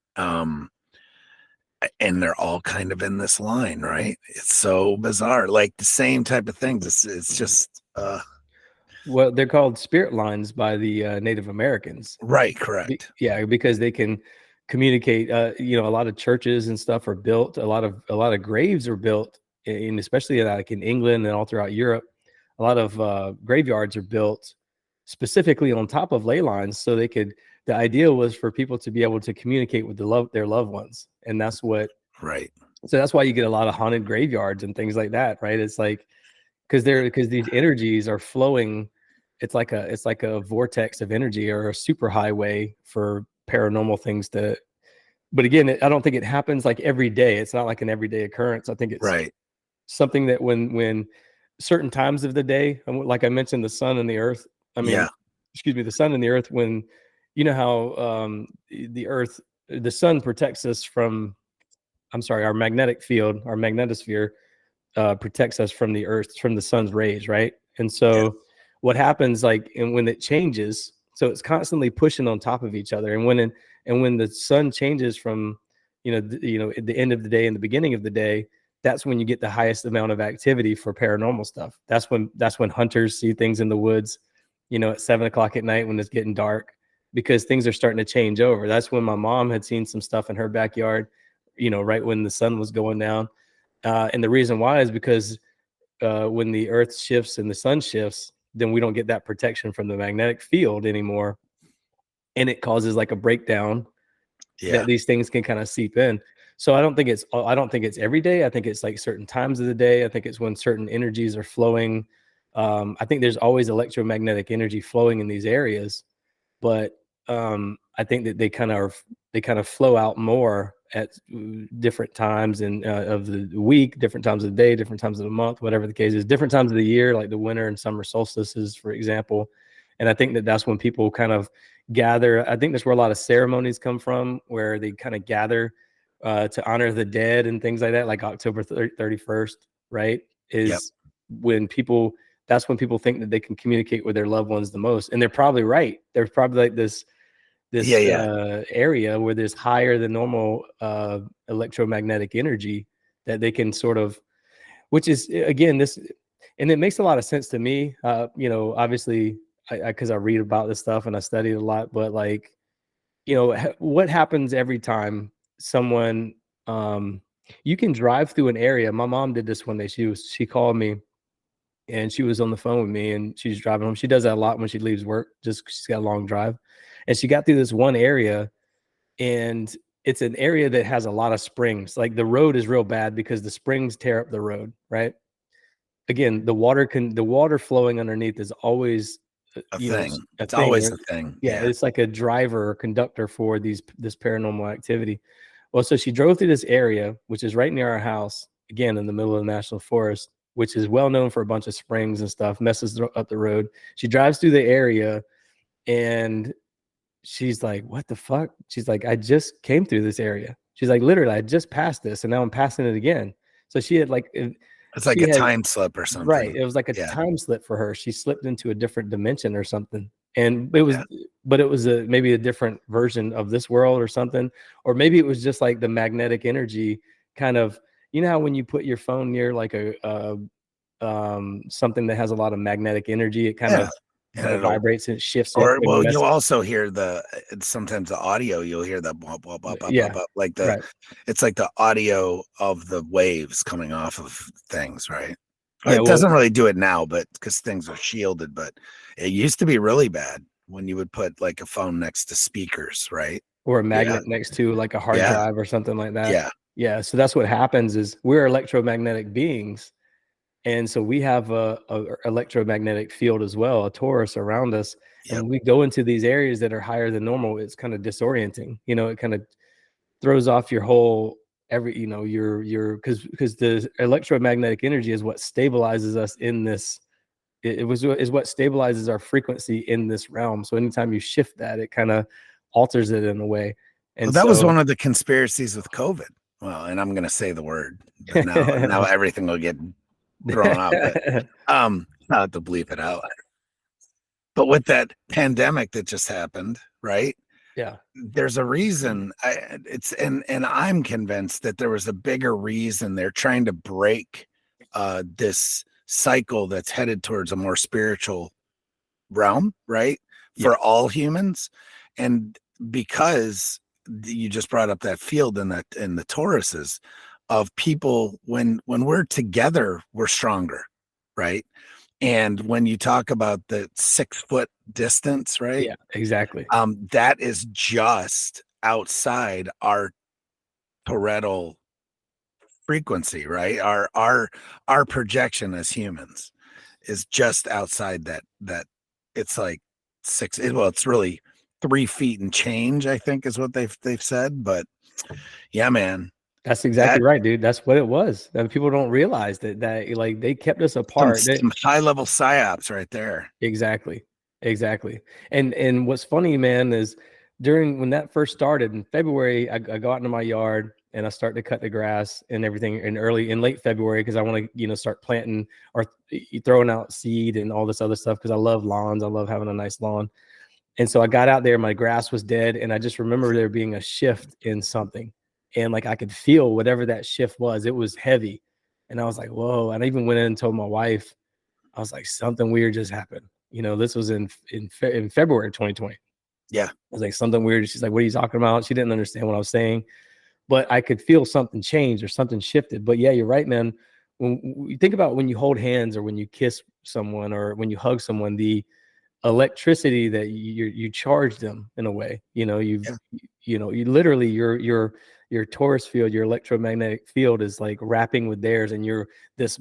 and they're all kind of in this line, right? It's so bizarre, like the same type of things. It's just Well, they're called spirit lines by the Native Americans. right, correct. Yeah, because they can communicate. You know, a lot of churches and stuff are built. A lot of graves are built, in especially like in England and all throughout Europe. A lot of graveyards are built specifically on top of ley lines, so they could. The idea was for people to be able to communicate with their loved ones, and that's what. Right. So that's why you get a lot of haunted graveyards and things like that, right? It's like because these energies are flowing. It's like a vortex of energy or a super highway for paranormal things to. But again, I don't think it happens like every day. It's not like an everyday occurrence. I think it's Right. something that when certain times of the day, like I mentioned, the sun and the earth. I mean, Yeah. excuse me, the sun and the earth. When you know how the sun protects us from. I'm sorry, our magnetic field, our magnetosphere protects us from the earth, from the sun's rays, right? And so what happens and when it changes, so it's constantly pushing on top of each other. And when the sun changes from, at the end of the day and the beginning of the day, that's when you get the highest amount of activity for paranormal stuff. That's when hunters see things in the woods, at 7 o'clock at night when it's getting dark, because things are starting to change over. That's when my mom had seen some stuff in her backyard, right when the sun was going down. And the reason why is because when the earth shifts and the sun shifts, then we don't get that protection from the magnetic field anymore. And it causes like a breakdown that these things can kind of seep in. So I don't think it's every day. I think it's like certain times of the day. I think it's when certain energies are flowing. I think there's always electromagnetic energy flowing in these areas, but I think that they kind of flow out more at different times of the week, different times of the day, different times of the month, whatever the case is, different times of the year, like the winter and summer solstices, for example. And I think that that's when people kind of gather. I think that's where a lot of ceremonies come from, where they kind of gather to honor the dead and things like that, like October 31st, right? That's when people think that they can communicate with their loved ones the most. And they're probably right. There's probably like this area where there's higher than normal electromagnetic energy that they can sort of, which is again this, and it makes a lot of sense to me. Obviously, because I read about this stuff and I studied a lot, but like, what happens every time someone, you can drive through an area. My mom did this one day. She called me. And she was on the phone with me, and she's driving home. She does that a lot when she leaves work, just 'cause she's got a long drive. And she got through this one area, and it's an area that has a lot of springs. Like the road is real bad because the springs tear up the road, right? Again, the water flowing underneath is always A thing. It's thing. always a thing. Yeah, it's like a driver or conductor for this paranormal activity. Well, so she drove through this area, which is right near our house, again in the middle of the national forest, which is well known for a bunch of springs and stuff, messes up the road. She drives through the area and she's like, what the fuck? She's like, I just came through this area. She's like, literally, I just passed this and now I'm passing it again. So she had like, it's like a time slip or something. Right. It was like a time slip for her. She slipped into a different dimension or something. And it was, but it was maybe a different version of this world or something. Or maybe it was just like the magnetic energy kind of, how when you put your phone near like something that has a lot of magnetic energy, it kind of vibrates and it shifts. Or you'll also hear sometimes the audio. You'll hear the blah, blah, blah, blah, blah, blah, like it's like the audio of the waves coming off of things, right? Yeah, it doesn't really do it now, but because things are shielded. But it used to be really bad when you would put like a phone next to speakers, right? Or a magnet next to like a hard drive or something like that. Yeah. Yeah. So that's what happens is we're electromagnetic beings. And so we have a electromagnetic field as well, a torus around us. And Yep. when we go into these areas that are higher than normal, it's kind of disorienting. It kind of throws off your whole because the electromagnetic energy is what stabilizes us in this. Is what stabilizes our frequency in this realm. So anytime you shift that, it kind of alters it in a way. And Well, that was so- one of the conspiracies with COVID. Well, and I'm going to say the word, but now everything will get thrown out. But, not to bleep it out. But with that pandemic that just happened, right? Yeah. There's a reason. And I'm convinced that there was a bigger reason. They're trying to break this cycle that's headed towards a more spiritual realm, right? For all humans. And because you just brought up that field in the Tauruses of people, when we're together, we're stronger, right? And when you talk about the 6 foot distance, right? Yeah, exactly. That is just outside our Toretto frequency, right? Our projection as humans is just outside that it's like 6. Well, it's really 3 feet and change, I think is what they've said. But yeah, man, that's exactly right, dude. That's what it was. And people don't realize that like they kept us apart. Some high level psyops right there. Exactly. And what's funny, man, is when that first started in February, I go out into my yard and I start to cut the grass and everything in late February because I want to start planting or throwing out seed and all this other stuff because I love lawns. I love having a nice lawn. And so I got out there, my grass was dead, and I just remember there being a shift in something. And like I could feel whatever that shift was. It was heavy. And I was like, whoa. And I even went in and told my wife, I was like, something weird just happened. This was in February of 2020. Yeah. I was like, something weird. She's like, what are you talking about? She didn't understand what I was saying, but I could feel something change or something shifted. But yeah, you're right, man. When you think about when you hold hands or when you kiss someone or when you hug someone, the electricity that you charge them in a way, you literally your torus field, your electromagnetic field is like wrapping with theirs, and you're this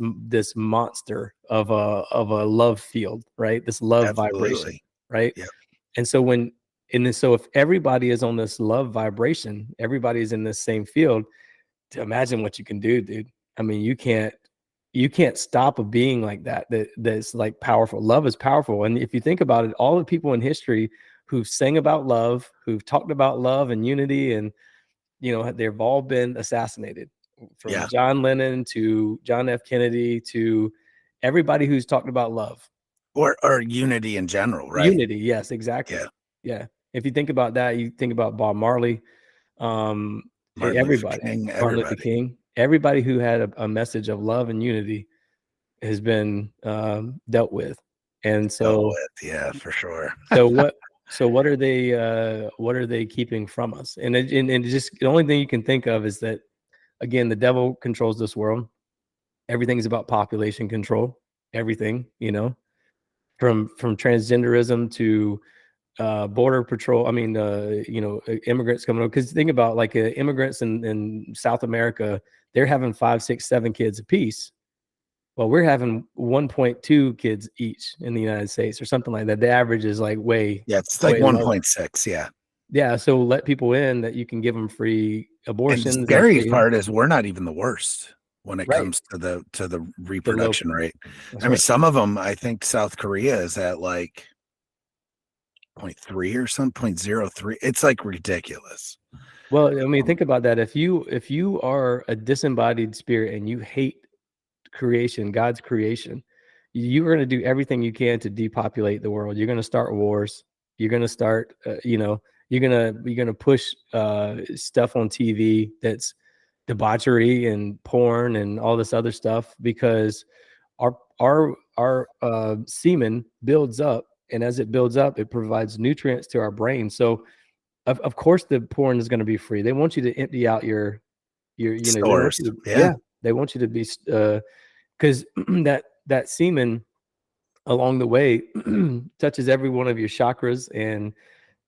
monster of a love field, right? This love vibration, right? Yep. And so if everybody is on this love vibration, everybody's in this same field, to imagine what you can do, dude. I mean, you can't stop a being like that's like powerful. Love is powerful. And if you think about it, all the people in history who've sang about love, who've talked about love and unity, and they've all been assassinated, from John Lennon to John F. Kennedy to everybody who's talked about love or unity in general, right? Unity, yes, exactly. Yeah. If you think about that, you think about Bob Marley, Martin Luther King, everybody who had a message of love and unity has been dealt with. And so, yeah, for sure. So what are they keeping from us? And just the only thing you can think of is that, again, the devil controls this world. Everything is about population control. Everything, from transgenderism to border patrol. I mean, immigrants coming over. Because think about like immigrants in South America, they're having 5, 6, 7 kids apiece. Well, we're having 1.2 kids each in the United States or something like that. The average is like it's like 1.6. Yeah. Yeah. So let people in that you can give them free abortions. And the scary part is we're not even the worst when it comes to the reproduction rate. I mean, some of them, I think South Korea is at like 0.3 or something, 0.03. It's like ridiculous. Well, I mean, think about that. If you are a disembodied spirit and you hate creation, God's creation, you're going to do everything you can to depopulate the world. You're going to start wars. You're going to start, you're going to push stuff on TV that's debauchery and porn and all this other stuff, because our semen builds up, and as it builds up, it provides nutrients to our brain. So of course the porn is going to be free. They want you to empty out your stores. They want you to be because that semen along the way touches every one of your chakras, and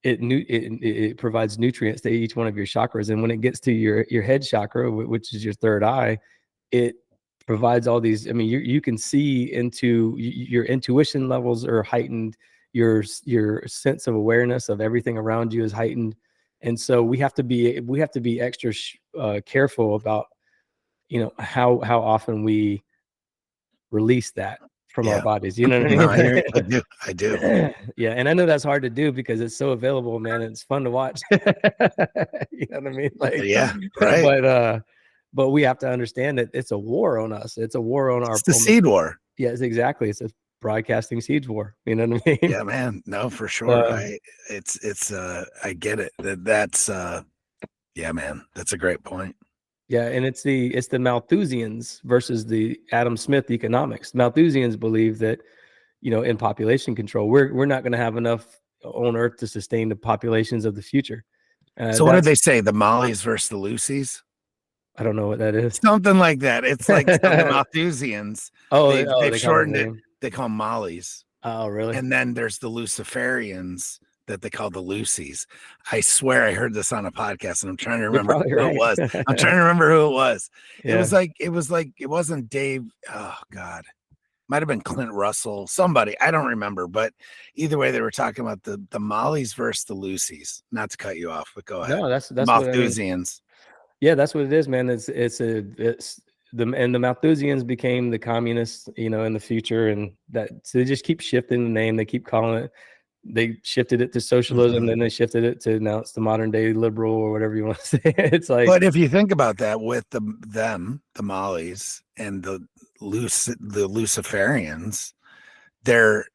it provides nutrients to each one of your chakras, and when it gets to your head chakra, which is your third eye, it provides all these. I mean, you can see into your intuition levels are heightened. Your sense of awareness of everything around you is heightened, and so we have to be extra careful about how often we release that from our bodies. You know what I mean? No, I do. Yeah, and I know that's hard to do because it's so available, man. It's fun to watch. You know what I mean? Like, yeah, right. But we have to understand that it's a war on us. It's a war on It's the seed war. Yes, exactly. It's a broadcasting seeds war. You know what I mean? Yeah, man. No, for sure. I get it. That's yeah, man. That's a great point. Yeah, and it's the Malthusians versus the Adam Smith economics. Malthusians believe that, in population control, we're not going to have enough on Earth to sustain the populations of the future. So what did they say? The Mollies versus the Lucy's? I don't know what that is. Something like that. It's like the Malthusians. They've shortened it. They call them Mollies. Oh, really? And then there's the Luciferians that they call the Lucy's. I swear I heard this on a podcast, and I'm trying to remember who it was. I'm trying to remember who it was. Yeah. It was like it wasn't Dave. Oh God, might have been Clint Russell. Somebody, I don't remember. But either way, they were talking about the Mollies versus the Lucy's. Not to cut you off, but go ahead. No, that's Malthusians. Yeah, that's what it is, man. The Malthusians became the communists, in the future, and so they just keep shifting the name. They keep calling it. They shifted it to socialism, then they shifted it to now it's the modern day liberal or whatever you want to say. It's like, but if you think about that, with the Mollies and the Luciferians, they're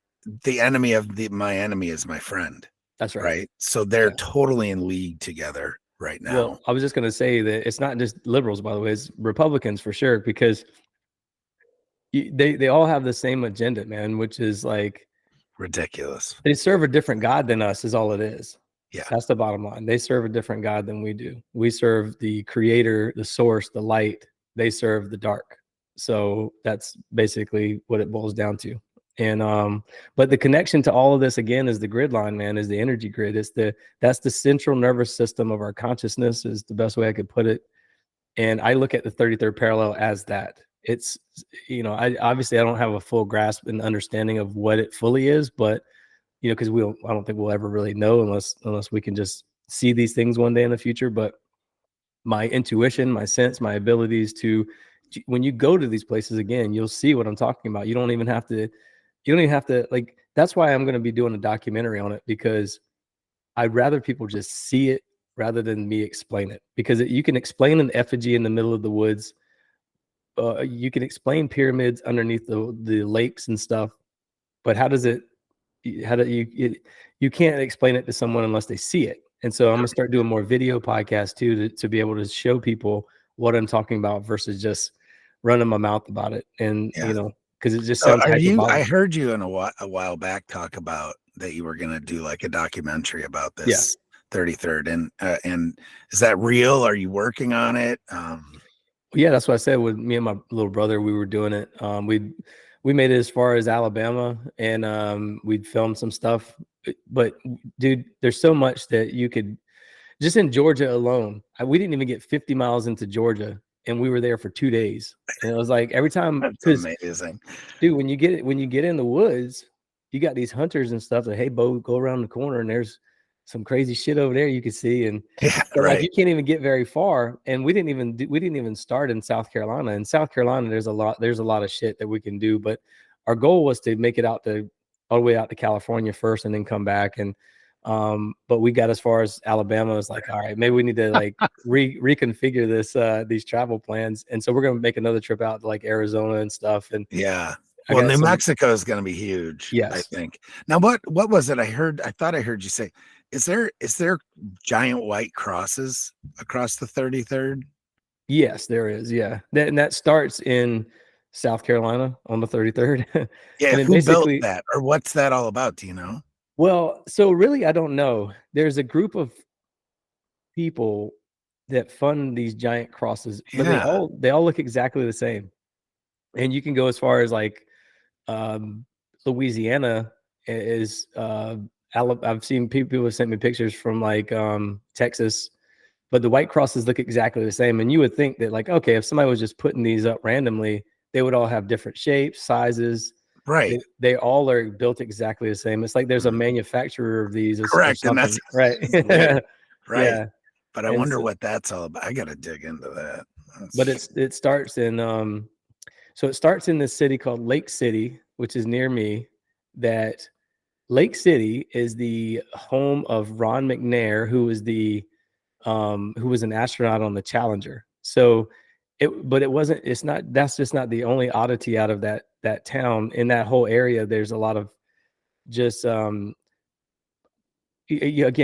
the enemy of my enemy is my friend. That's right. Right. So they're totally in league together right now. Well, I was just going to say that it's not just liberals, by the way, it's Republicans for sure, because they all have the same agenda, man, which is like ridiculous. They serve a different God than us is all it is. Yeah. That's the bottom line. They serve a different God than we do. We serve the creator, the source, the light. They serve the dark. So that's basically what it boils down to. And but the connection to all of this again is the grid line, man, is the energy grid. That's the central nervous system of our consciousness, is the best way I could put it. And I look at the 33rd parallel as that. It's, I obviously I don't have a full grasp and understanding of what it fully is, but because I don't think we'll ever really know unless we can just see these things one day in the future. But my intuition, my sense, my abilities to, when you go to these places again, you'll see what I'm talking about. You don't even have to like, that's why I'm going to be doing a documentary on it, because I'd rather people just see it rather than me explain it, because you can explain an effigy in the middle of the woods. You can explain pyramids underneath the lakes and stuff, but you can't explain it to someone unless they see it. And so I'm gonna start doing more video podcasts too, to be able to show people what I'm talking about versus just running my mouth about it. And because it just sounds. I heard you in a while back talk about that you were gonna do like a documentary about this 33rd, and is that real? Are you working on it? Yeah, that's what I said. With me and my little brother, we were doing it. We made it as far as Alabama, and we'd filmed some stuff. But dude, there's so much that you could just in Georgia alone. We didn't even get 50 miles into Georgia, and we were there for 2 days. And it was like every time. That's amazing, dude. When you get in the woods, you got these hunters and stuff that, hey, Bo, go around the corner, and there's some crazy shit over there you can see. And right. Like, you can't even get very far. And we didn't even start in South Carolina. In South Carolina, there's a lot of shit that we can do, but our goal was to make it all the way out to California first and then come back. And but we got as far as Alabama. It's like, all right, maybe we need to like reconfigure these travel plans. And so we're gonna make another trip out to like Arizona and stuff. And well, New Mexico is going to be huge. Yes. I think. Now, what was it? I thought I heard you say, is there giant white crosses across the 33rd? Yes, there is. Yeah. And that starts in South Carolina on the 33rd. Yeah. Who built that, or what's that all about? Do you know? Well, so really, I don't know. There's a group of people that fund these giant crosses, but they all look exactly the same. And you can go as far as like Louisiana is I've seen people have sent me pictures from like Texas, but the white crosses look exactly the same. And you would think that like, okay, if somebody was just putting these up randomly, they would all have different shapes, sizes. Right. They all are built exactly the same. It's like there's a Mhm. manufacturer of these or Correct, and something, that's right? weird. Right. Yeah. But I And wonder so, what that's all about. I gotta dig into that. but That's it starts in so it starts in this city called Lake City, which is near me. That Lake City is the home of Ron McNair, who was an astronaut on the Challenger. So but it wasn't, it's not, that's just not the only oddity out of that town. In that whole area, there's a lot of just again,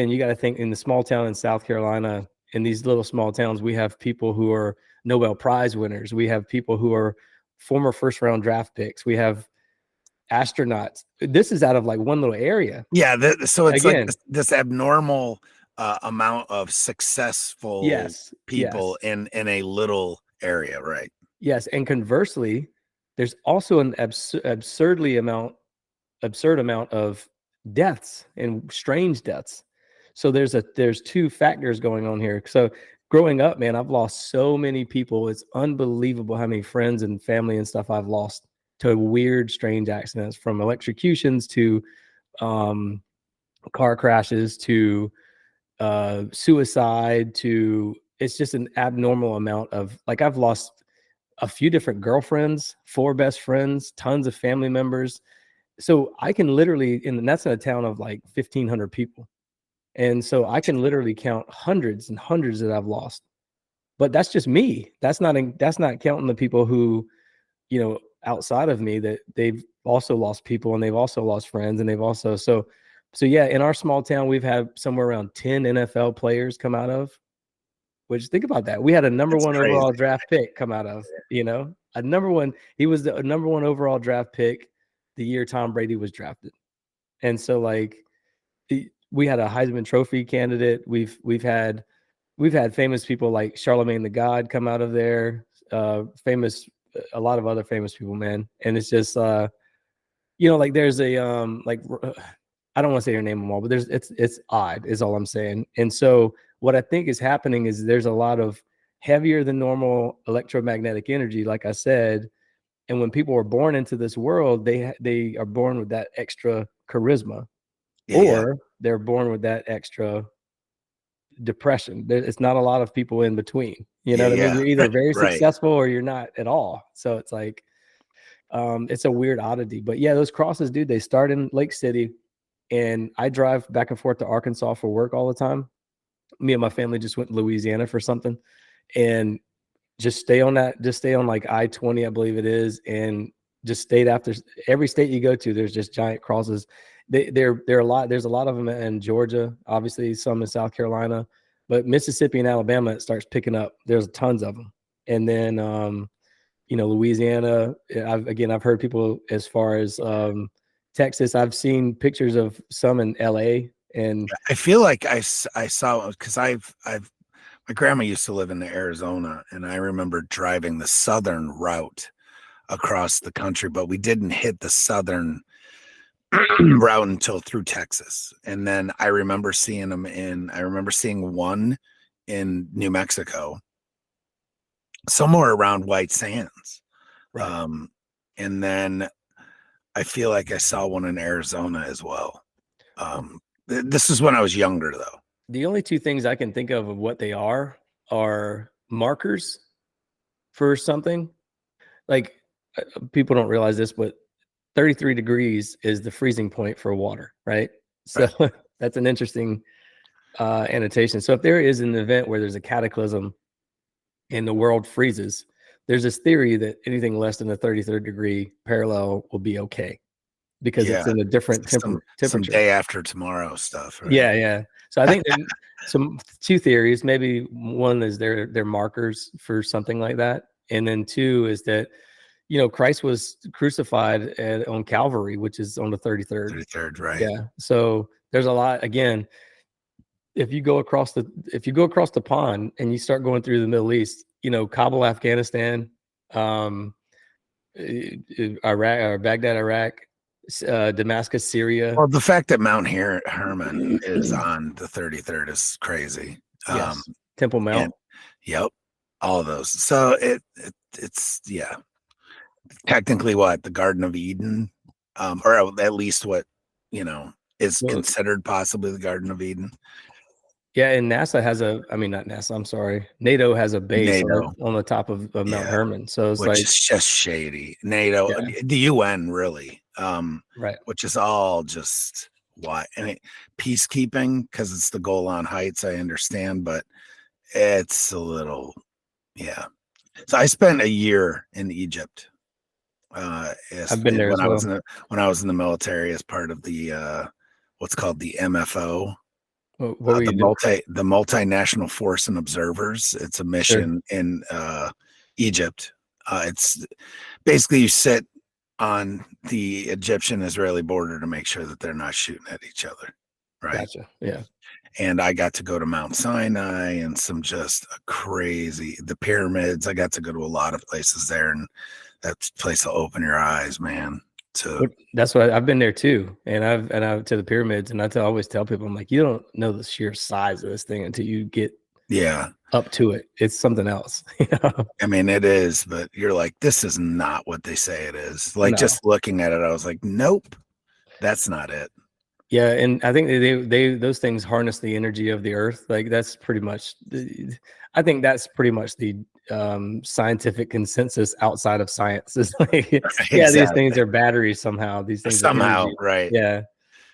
you got to think in the small town in South Carolina, in these little small towns, we have people who are Nobel Prize winners. We have people who are former first round draft picks. We have astronauts. This is out of like one little area. yeah. So it's like Again, this abnormal amount of successful yes, people yes, in a little area, right? yes. And conversely, there's also an absurd amount of deaths and strange deaths. So there's two factors going on here. So growing up, man, I've lost so many people. It's unbelievable how many friends and family and stuff I've lost to weird, strange accidents, from electrocutions to um, car crashes to suicide to, it's just an abnormal amount of, like, I've lost a few different girlfriends, 4 best friends, tons of family members. So I can literally, and that's in a town of like 1,500 people. And so I can literally count hundreds and hundreds that I've lost. But that's just me. That's not counting the people who, outside of me, that they've also lost people and they've also lost friends and they've also, so yeah, in our small town, we've had somewhere around 10 NFL players come out of, which, think about that. We had a number That's one crazy. overall draft pick come out of, a number one. He was the number one overall draft pick the year Tom Brady was drafted. And so like we had a Heisman Trophy candidate. We've had famous people like Charlemagne the God come out of there. A lot of other famous people, man. And it's just like there's a I don't want to say your name them all, but it's odd is all I'm saying. And so what I think is happening is there's a lot of heavier than normal electromagnetic energy, like I said. And when people are born into this world, they are born with that extra charisma, or they're born with that extra depression. It's not a lot of people in between. You know what I mean? You're either very Right. successful or you're not at all. So it's like it's a weird oddity. But yeah, those crosses, dude, they start in Lake City, and I drive back and forth to Arkansas for work all the time. Me and my family just went to Louisiana for something, and just stay on like I-20, I believe it is, and just stayed after every state you go to. There's just giant crosses. There's a lot of them in Georgia, obviously some in South Carolina, but Mississippi and Alabama, it starts picking up. There's tons of them. And then Louisiana, I've heard people as far as Texas. I've seen pictures of some in LA, and I feel like I saw, because my grandma used to live in Arizona, and I remember driving the southern route across the country, but we didn't hit the southern route until through Texas. And then I remember seeing one in New Mexico, somewhere around White Sands. right. And then I feel like I saw one in Arizona as well. This is when I was younger, though. The only two things I can think of what they are markers for something. Like people don't realize this, but 33 degrees is the freezing point for water, right? So Right. that's an interesting annotation. So if there is an event where there's a cataclysm and the world freezes, there's this theory that anything less than the 33rd degree parallel will be okay, because it's in a different temperature. Some day after tomorrow stuff. Right? Yeah. So I think two theories. Maybe one is they're markers for something like that, and then two is that Christ was crucified on Calvary, which is on the 33rd. 33rd, right? Yeah. So there's a lot. Again, if you go across the pond and you start going through the Middle East, Kabul, Afghanistan, Iraq, or Baghdad, Iraq, Damascus, Syria. Well, the fact that Mount Hermon is on the 33rd is crazy. Yes, Temple Mount. And, yep, all of those. So it's technically what the Garden of Eden, or at least what is considered possibly the Garden of Eden. Yeah, and NASA has not NASA, I'm sorry. NATO has a base on the top of Mount Hermon. So it's which is just shady. NATO, the UN really, right. Which is all just why. I mean, peacekeeping, because it's the Golan Heights, I understand, but it's a little, So I spent a year in Egypt. I've been there when I was in the military as part of the what's called the MFO. The multinational force and observers. It's a mission in Egypt. It's basically you sit on the Egyptian-Israeli border to make sure that they're not shooting at each other. Right. Gotcha. Yeah. And I got to go to Mount Sinai and some just the pyramids. I got to go to a lot of places there, and that place will open your eyes, man. That's what I've been there too, and I've to the pyramids, and I always tell people, I'm like, you don't know the sheer size of this thing until you get up to it. It's something else. I mean, it is, but you're like, this is not what they say it is. Like just looking at it, I was like, nope, that's not it. Yeah, and I think they those things harness the energy of the earth. Like that's pretty much. I think that's pretty much the scientific consensus outside of science. Is like, these things are batteries somehow. These things somehow, right? Yeah,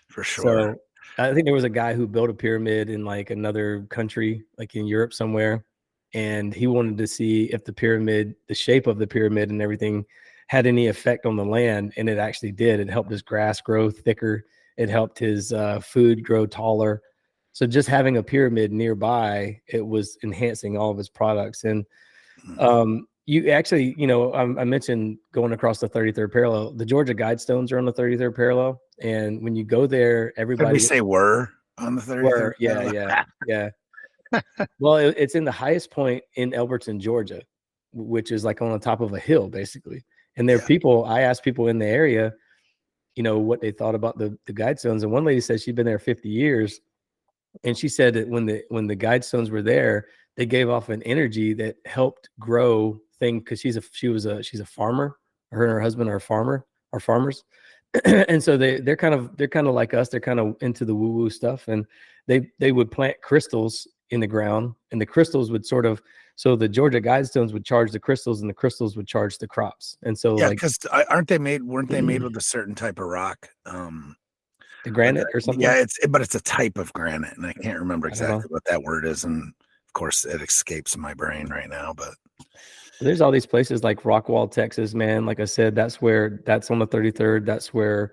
for sure. So I think there was a guy who built a pyramid in like another country, like in Europe somewhere, and he wanted to see if the shape of the pyramid and everything had any effect on the land, and it actually did. It helped his grass grow thicker. It helped his food grow taller. So just having a pyramid nearby, it was enhancing all of his products. And you actually, I mentioned going across the 33rd parallel. The Georgia Guidestones are on the 33rd parallel. And when you go there, everybody... Did we say were on the 33rd parallel? Yeah. Well, it's in the highest point in Elberton, Georgia, which is like on the top of a hill, basically. And there are people, I asked people in the area, what they thought about the Guidestones. And one lady said she'd been there 50 years. And she said that when the Guidestones were there, they gave off an energy that helped grow things, because she's a farmer. Her and her husband are farmers. And so they're kind of like us. They're kind of into the woo-woo stuff. And they would plant crystals in the ground, and the crystals would so the Georgia Guidestones would charge the crystals, and the crystals would charge the crops. And so because weren't they made with a certain type of rock? The granite or something? Yeah, it's a type of granite, and I can't remember exactly what that word is. And of course it escapes my brain right now, but there's all these places like Rockwall, Texas, man. Like I said, that's on the 33rd. That's where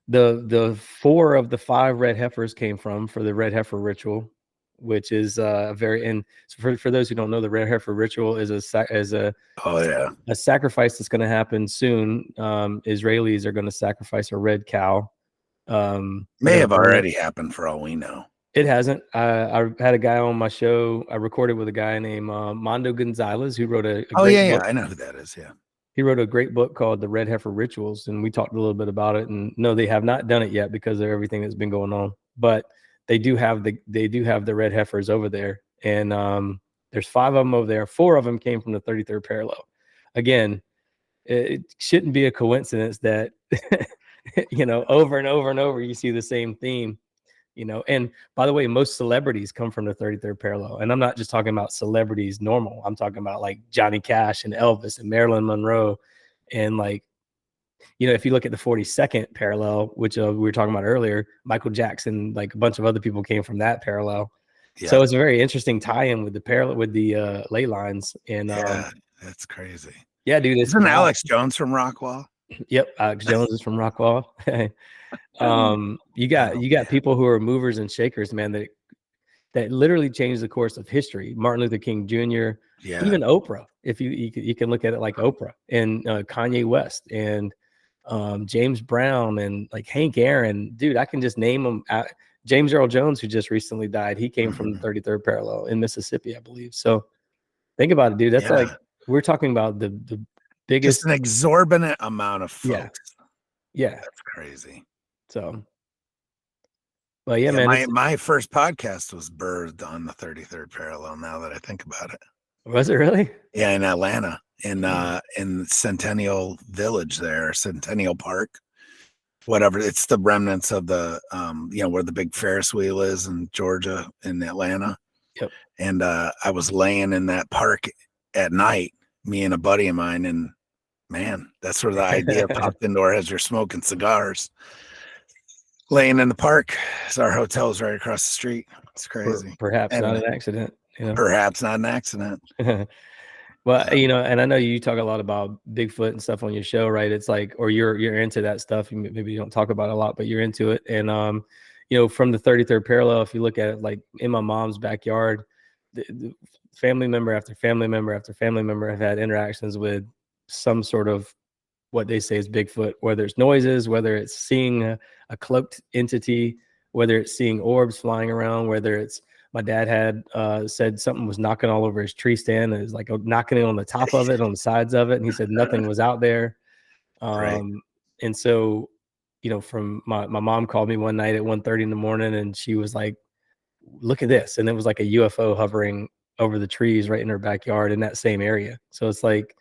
the 4 of the 5 red heifers came from for the red heifer ritual, which is and for those who don't know, the red heifer ritual is a sacrifice that's going to happen soon. Israelis are going to sacrifice a red cow. May have already happened for all we know. It hasn't. I had a guy on my show. I recorded with a guy named Mondo Gonzalez, who wrote a great book. I know who that is. Yeah, he wrote a great book called The Red Heifer Rituals, and we talked a little bit about it. And no, they have not done it yet because of everything that's been going on. But they do have the red heifers over there, and there's 5 of them over there. 4 of them came from the 33rd parallel. Again, it shouldn't be a coincidence that over and over and over you see the same theme. And by the way, most celebrities come from the 33rd parallel. And I'm not just talking about celebrities normal. I'm talking about like Johnny Cash and Elvis and Marilyn Monroe. And like, if you look at the 42nd parallel, which we were talking about earlier, Michael Jackson, like a bunch of other people came from that parallel. Yeah. So it's a very interesting tie-in with the parallel, with the ley lines. And that's crazy. Yeah, dude. Isn't Alex Jones from Rockwall? Yep. Alex Jones is from Rockwall. You got people who are movers and shakers, man, that literally changed the course of history. Martin Luther King Jr., even Oprah, if you can look at it like Oprah, and Kanye West, and James Brown, and like Hank Aaron. Dude, I can just name them. James Earl Jones, who just recently died, he came from the 33rd parallel in Mississippi, I believe. So think about it, dude. That's like, we're talking about the biggest, just an exorbitant amount of folks. Yeah. That's crazy. So, but yeah, Yeah, man, my first podcast was birthed on the 33rd parallel. Now that I think about it, was it really? yeah, in Atlanta, Mm. in Centennial Village, there, Centennial Park, whatever. It's the remnants of the where the big Ferris wheel is in Georgia, in Atlanta. Yep. And I was laying in that park at night, me and a buddy of mine, and man, that's where the idea popped into our heads. You're smoking cigars, laying in the park. So our hotel's right across the street. It's crazy. Perhaps not And an accident, perhaps not an accident. Well, and I know you talk a lot about Bigfoot and stuff on your show, right? It's like, or you're into that stuff. Maybe you don't talk about it a lot, but you're into it. And from the 33rd parallel, if you look at it, like in my mom's backyard, the family member after family member after family member have had interactions with some sort of what they say is Bigfoot, whether it's noises, whether it's seeing a cloaked entity, whether it's seeing orbs flying around, whether it's my dad had said something was knocking all over his tree stand. It was like knocking it on the top of it, on the sides of it. And he said nothing was out there. Right. And so, from my mom called me one night at 1:30 in the morning and she was like, look at this. And it was like a UFO hovering over the trees right in her backyard in that same area. So it's like,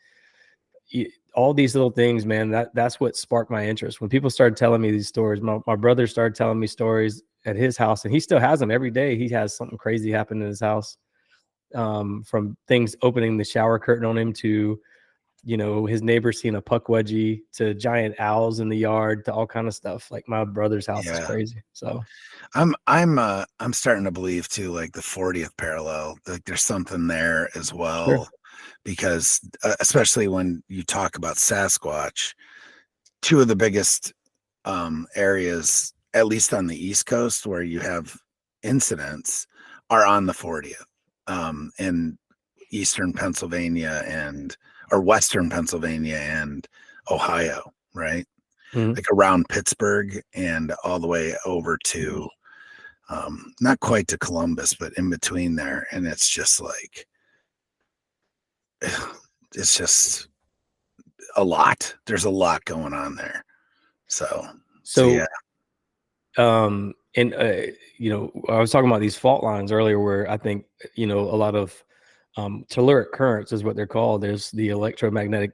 all these little things, man, that's what sparked my interest. When people started telling me these stories, my brother started telling me stories at his house, and he still has them every day. He has something crazy happen in his house, from things opening the shower curtain on him to, his neighbor seeing a puck wedgie to giant owls in the yard to all kind of stuff. Like my brother's house is crazy. So I'm starting to believe too, like the 40th parallel, like there's something there as well. Sure. Because especially when you talk about Sasquatch, two of the biggest areas, at least on the East Coast, where you have incidents are on the 40th, in Eastern Pennsylvania or Western Pennsylvania and Ohio, right? Mhm. Like around Pittsburgh and all the way over to, not quite to Columbus, but in between there. And it's just like, it's just a lot. There's a lot going on there. So yeah. And I was talking about these fault lines earlier where I think, a lot of telluric currents is what they're called. There's the electromagnetic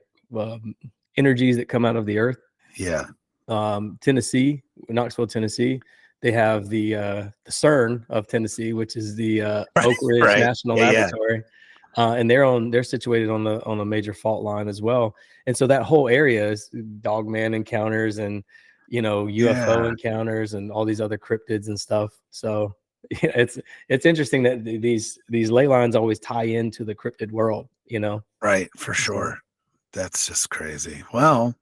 energies that come out of the earth. Yeah. Tennessee, Knoxville, Tennessee, they have the CERN of Tennessee, which is the Oak Ridge National Laboratory. And they're situated on a major fault line as well. And so that whole area is dogman encounters and, UFO encounters and all these other cryptids and stuff. So it's interesting that these ley lines always tie into the cryptid world, Right. For sure. That's just crazy. Well,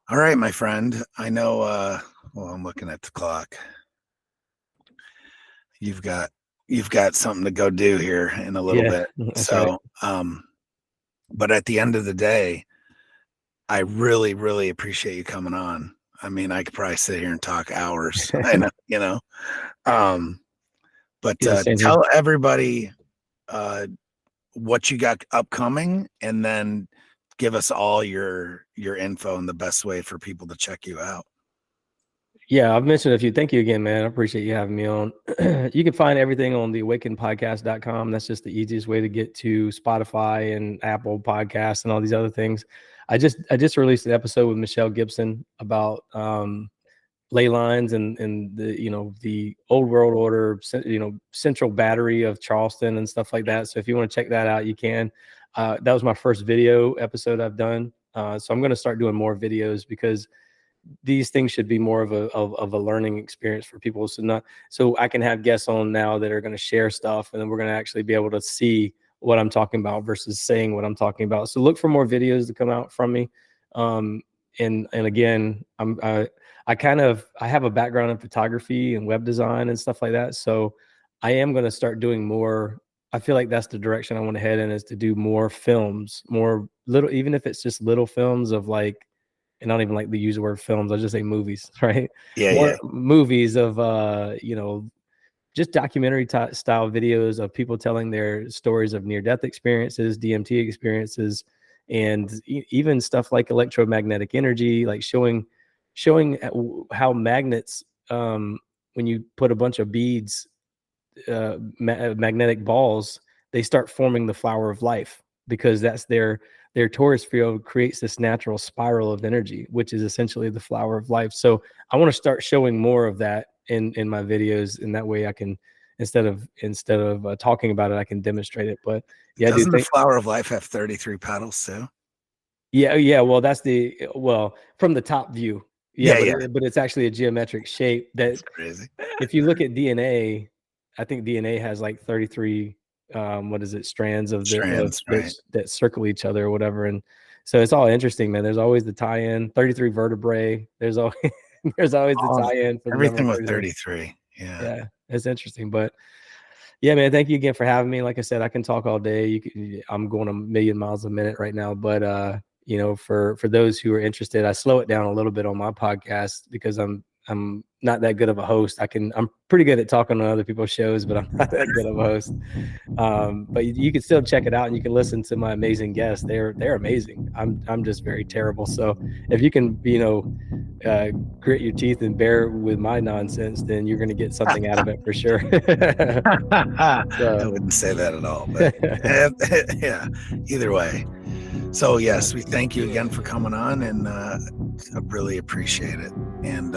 all right, my friend. I know, well, I'm looking at the clock. You've got something to go do here in a little bit. So, right. But at the end of the day, I really, really appreciate you coming on. I mean, I could probably sit here and talk hours. I know, but tell everybody what you got upcoming, and then give us all your info and the best way for people to check you out. Yeah, I've mentioned a few. Thank you again, man. I appreciate you having me on. You can find everything on theawakenedpodcast.com. That's just the easiest way to get to Spotify and Apple Podcasts and all these other things. I just released an episode with Michelle Gibson about ley lines and the old world order, central battery of Charleston and stuff like that. So if you want to check that out, you can. That was my first video episode I've done. So I'm going to start doing more videos because these things should be more of a learning experience for people. So I can have guests on now that are going to share stuff, and then we're going to actually be able to see what I'm talking about versus saying what I'm talking about. So look for more videos to come out from me. And again, I have a background in photography and web design and stuff like that. So I am going to start doing more. I feel like that's the direction I want to head in, is to do more films, more little, even if it's just little films of like, and I don't even like to use the word films. I just say movies, right? Yeah. Movies of, just documentary style videos of people telling their stories of near-death experiences, DMT experiences, and even stuff like electromagnetic energy, like showing how magnets, when you put a bunch of beads, magnetic balls, they start forming the flower of life, because that's their torus field creates this natural spiral of energy, which is essentially the flower of life. So I want to start showing more of that in my videos, and that way I can, instead of talking about it, I can demonstrate it. But yeah, doesn't the flower of life have 33 petals too? Yeah. Well, that's from the top view. Yeah. But it's actually a geometric shape that's crazy. If you look at DNA, I think DNA has like 33 strands of that circle each other or whatever. And so it's all interesting, man. There's always the tie-in, 33 vertebrae. There's always the tie-in for everything with 33. Yeah, it's interesting. But yeah, man, thank you again for having me. Like I said, I can talk all day. I'm going a million miles a minute right now, but for those who are interested, I slow it down a little bit on my podcast because I'm not that good of a host. I'm pretty good at talking on other people's shows, but I'm not that good of a host. But you can still check it out, and you can listen to my amazing guests. They're amazing. I'm just very terrible. So if you can, grit your teeth and bear with my nonsense, then you're going to get something out of it for sure. I wouldn't say that at all, but yeah, either way. So yes, we thank you again for coming on, and I really appreciate it. And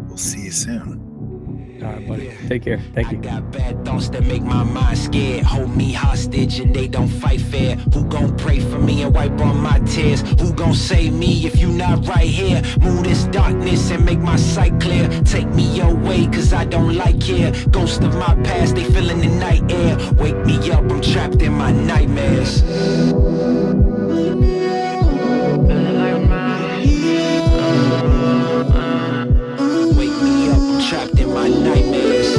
we'll see you soon. All right, buddy. Take care. Thank you. I got bad thoughts that make my mind scared, hold me hostage, and they don't fight fair. Who gon' pray for me and wipe all my tears? Who gon' save me if you not right here? Move this darkness and make my sight clear. Take me your way, cause I don't like here. Ghosts of my past, they feeling the night air. Wake me up, I'm trapped in my nightmares. Wake me up, I'm trapped in my nightmares.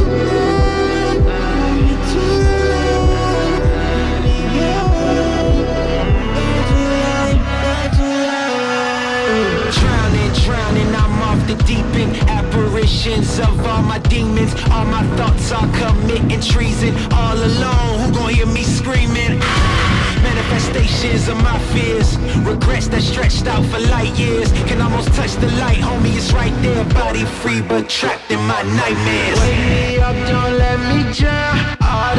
Drowning, I'm off the deep end. Apparitions of all my demons. All my thoughts are committing treason. All alone, who gon' hear me screaming? Manifestations of my fears, regrets that stretched out for light years. Can almost touch the light, homie, it's right there. Body free but trapped in my nightmares. Wake me up, don't let me drown. All